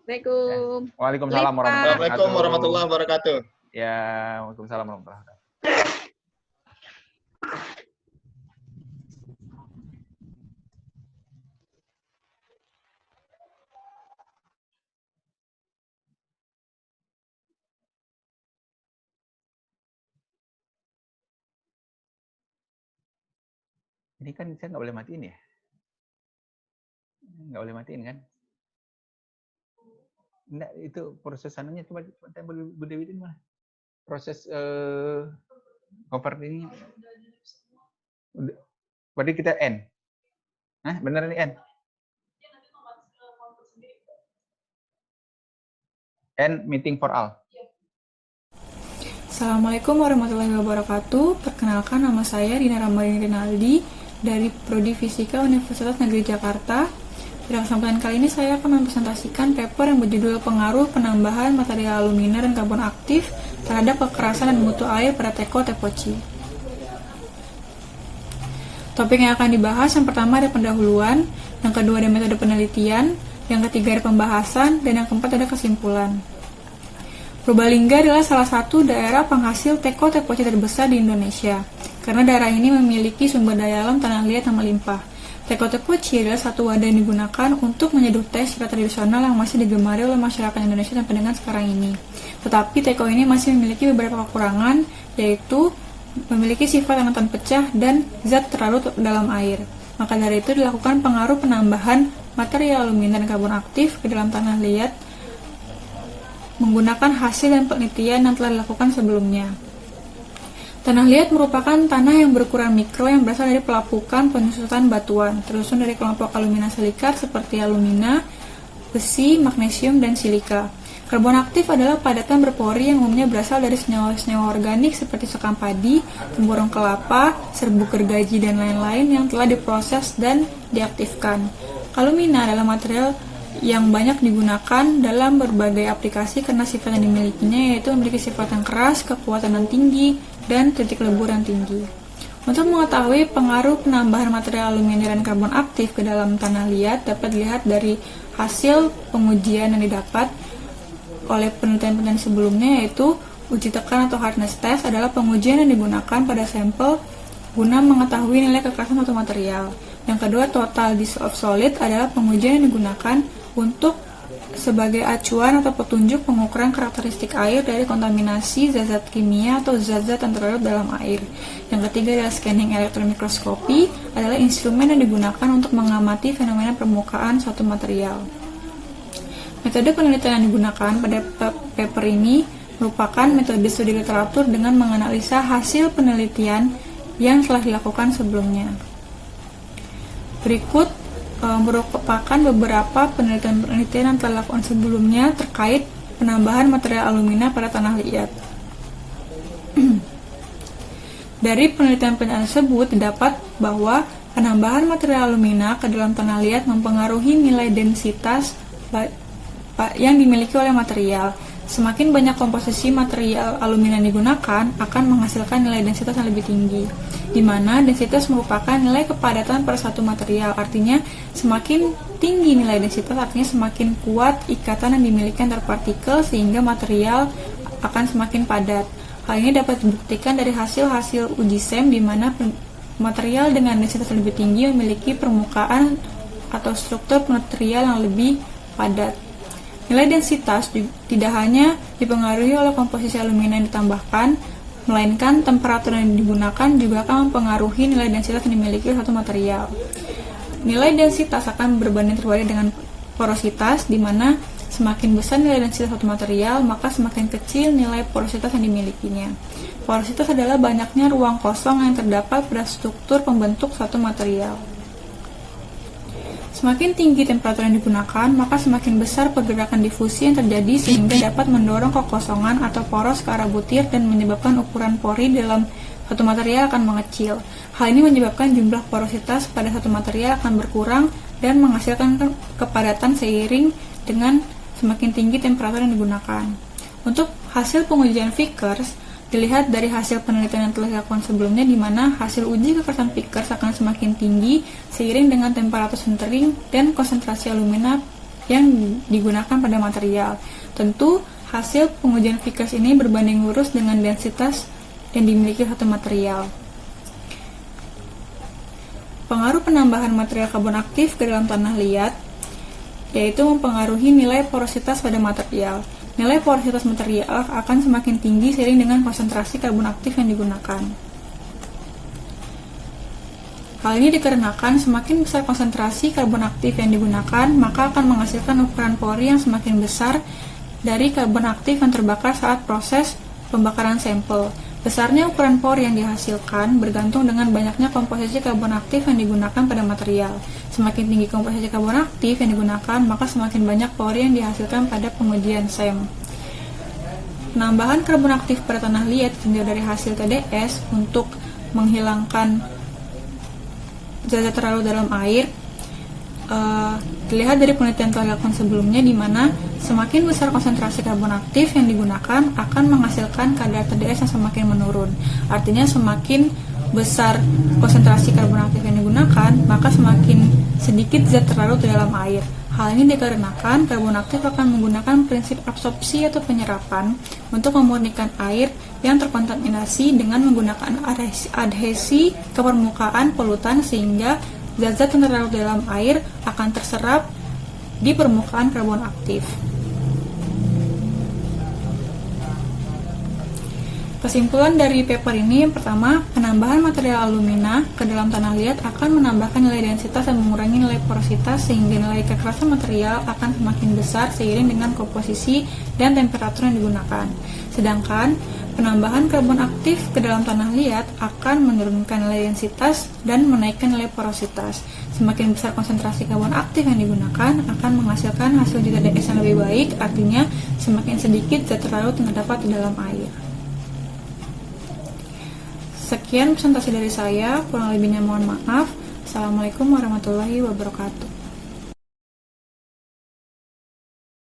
Assalamualaikum. Ya. Waalaikumsalam warahmatullahi wabarakatuh. Ya, waalaikumsalam warahmatullahi wabarakatuh. Ini kan saya nggak boleh matiin ya? Nggak boleh matiin kan? Enggak, itu proses anunya coba Bu Dewi ini mana? Proses convertingnya. Berarti kita N. Hah, bener ini N? N meeting for all. Assalamualaikum warahmatullahi wabarakatuh. Perkenalkan, nama saya Dina Ramadhani Rinaldi dari Prodi Fisika Universitas Negeri Jakarta. Pada kesempatan kali ini saya akan mempresentasikan paper yang berjudul Pengaruh Penambahan Material Alumina dan Karbon Aktif terhadap Kekerasan dan Mutu Air pada Teko Tepoci. Topik yang akan dibahas yang pertama ada pendahuluan, yang kedua ada metode penelitian, yang ketiga ada pembahasan, dan yang keempat ada kesimpulan. Purbalingga adalah salah satu daerah penghasil teko tepoci terbesar di Indonesia, karena daerah ini memiliki sumber daya alam tanah liat yang melimpah. Teko tepoci adalah satu wadah yang digunakan untuk menyeduh teh secara tradisional yang masih digemari oleh masyarakat Indonesia sampai dengan sekarang ini. Tetapi teko ini masih memiliki beberapa kekurangan, yaitu memiliki sifat yang rentan pecah dan zat terlarut dalam air. Maka dari itu dilakukan pengaruh penambahan material alumina dan karbon aktif ke dalam tanah liat menggunakan hasil dan penelitian yang telah dilakukan sebelumnya. Tanah liat merupakan tanah yang berukuran mikro yang berasal dari pelapukan penyusutan batuan, tersusun dari kelompok alumina silikat seperti alumina, besi, magnesium, dan silika. Karbon aktif adalah padatan berpori yang umumnya berasal dari senyawa-senyawa organik seperti sekam padi, tempurung kelapa, serbuk gergaji, dan lain-lain yang telah diproses dan diaktifkan. Alumina adalah material yang banyak digunakan dalam berbagai aplikasi karena sifat yang dimilikinya, yaitu memiliki sifat yang keras, kekuatan yang tinggi, dan titik lebur yang tinggi. Untuk mengetahui pengaruh penambahan material alumina dan karbon aktif ke dalam tanah liat dapat dilihat dari hasil pengujian yang didapat oleh penelitian-penelitian sebelumnya, yaitu uji tekan atau hardness test adalah pengujian yang digunakan pada sampel guna mengetahui nilai kekerasan suatu material. Yang kedua, total dissolved solid adalah pengujian yang digunakan untuk sebagai acuan atau petunjuk pengukuran karakteristik air dari kontaminasi zat-zat kimia atau zat-zat yang terlarut dalam air. Yang ketiga adalah scanning elektron mikroskopi, adalah instrumen yang digunakan untuk mengamati fenomena permukaan suatu material. Metode penelitian yang digunakan pada paper ini merupakan metode studi literatur dengan menganalisa hasil penelitian yang telah dilakukan sebelumnya. Berikut merupakan beberapa penelitian yang telah dilakukan sebelumnya terkait penambahan material alumina pada tanah liat. Dari penelitian-penelitian tersebut didapat bahwa penambahan material alumina ke dalam tanah liat mempengaruhi nilai densitas yang dimiliki oleh material. Semakin banyak komposisi material alumina yang digunakan akan menghasilkan nilai densitas yang lebih tinggi, di mana densitas merupakan nilai kepadatan pada suatu material. Artinya, semakin tinggi nilai densitas, artinya semakin kuat ikatan yang dimiliki antar partikel sehingga material akan semakin padat. Hal ini dapat dibuktikan dari hasil-hasil uji SEM di mana Material dengan densitas lebih tinggi memiliki permukaan atau struktur material yang lebih padat. Nilai densitas tidak hanya dipengaruhi oleh komposisi alumina yang ditambahkan, melainkan temperatur yang digunakan juga akan mempengaruhi nilai densitas yang dimiliki suatu material. Nilai densitas akan berbanding terbalik dengan porositas, di mana semakin besar nilai densitas suatu material, maka semakin kecil nilai porositas yang dimilikinya. Porositas adalah banyaknya ruang kosong yang terdapat pada struktur pembentuk suatu material. Semakin tinggi temperatur yang digunakan, maka semakin besar pergerakan difusi yang terjadi sehingga dapat mendorong kekosongan atau poros ke arah butir dan menyebabkan ukuran pori dalam suatu material akan mengecil. Hal ini menyebabkan jumlah porositas pada satu material akan berkurang dan menghasilkan kepadatan seiring dengan semakin tinggi temperatur yang digunakan. Untuk hasil pengujian Vickers, dilihat dari hasil penelitian yang telah dilakukan sebelumnya, di mana hasil uji kekerasan Vickers akan semakin tinggi seiring dengan temperatur sintering dan konsentrasi alumina yang digunakan pada material. Tentu, hasil pengujian Vickers ini berbanding lurus dengan densitas yang dimiliki satu material. Pengaruh penambahan material karbon aktif ke dalam tanah liat yaitu mempengaruhi nilai porositas pada material. Nilai porositas material akan semakin tinggi seiring dengan konsentrasi karbon aktif yang digunakan. Hal ini dikarenakan semakin besar konsentrasi karbon aktif yang digunakan, maka akan menghasilkan ukuran pori yang semakin besar dari karbon aktif yang terbakar saat proses pembakaran sampel. Besarnya ukuran pori yang dihasilkan bergantung dengan banyaknya komposisi karbon aktif yang digunakan pada material. Semakin tinggi komposisi karbon aktif yang digunakan, maka semakin banyak pori yang dihasilkan pada pengujian SEM. Penambahan karbon aktif pada tanah liat tinjau dari hasil TDS untuk menghilangkan zat-zat terlarut dalam air dilihat dari penelitian telah dilakukan sebelumnya, di mana semakin besar konsentrasi karbon aktif yang digunakan akan menghasilkan kadar TDS yang semakin menurun. Artinya semakin besar konsentrasi karbon aktif yang digunakan, maka semakin sedikit zat terlarut di dalam air. Hal ini dikarenakan karbon aktif akan menggunakan prinsip absorpsi atau penyerapan untuk memurnikan air yang terkontaminasi dengan menggunakan adhesi ke permukaan polutan, sehingga zat-zat yang terlarut dalam air akan terserap di permukaan karbon aktif. Kesimpulan dari paper ini, yang pertama, penambahan material alumina ke dalam tanah liat akan menambahkan nilai densitas dan mengurangi nilai porositas, sehingga nilai kekerasan material akan semakin besar seiring dengan komposisi dan temperatur yang digunakan. Sedangkan penambahan karbon aktif ke dalam tanah liat akan menurunkan nilai densitas dan menaikkan nilai porositas. Semakin besar konsentrasi karbon aktif yang digunakan akan menghasilkan hasil TDS yang lebih baik, artinya semakin sedikit zat terlarut yang terdapat di dalam air. Sekian presentasi dari saya, kurang lebihnya mohon maaf. Assalamualaikum warahmatullahi wabarakatuh.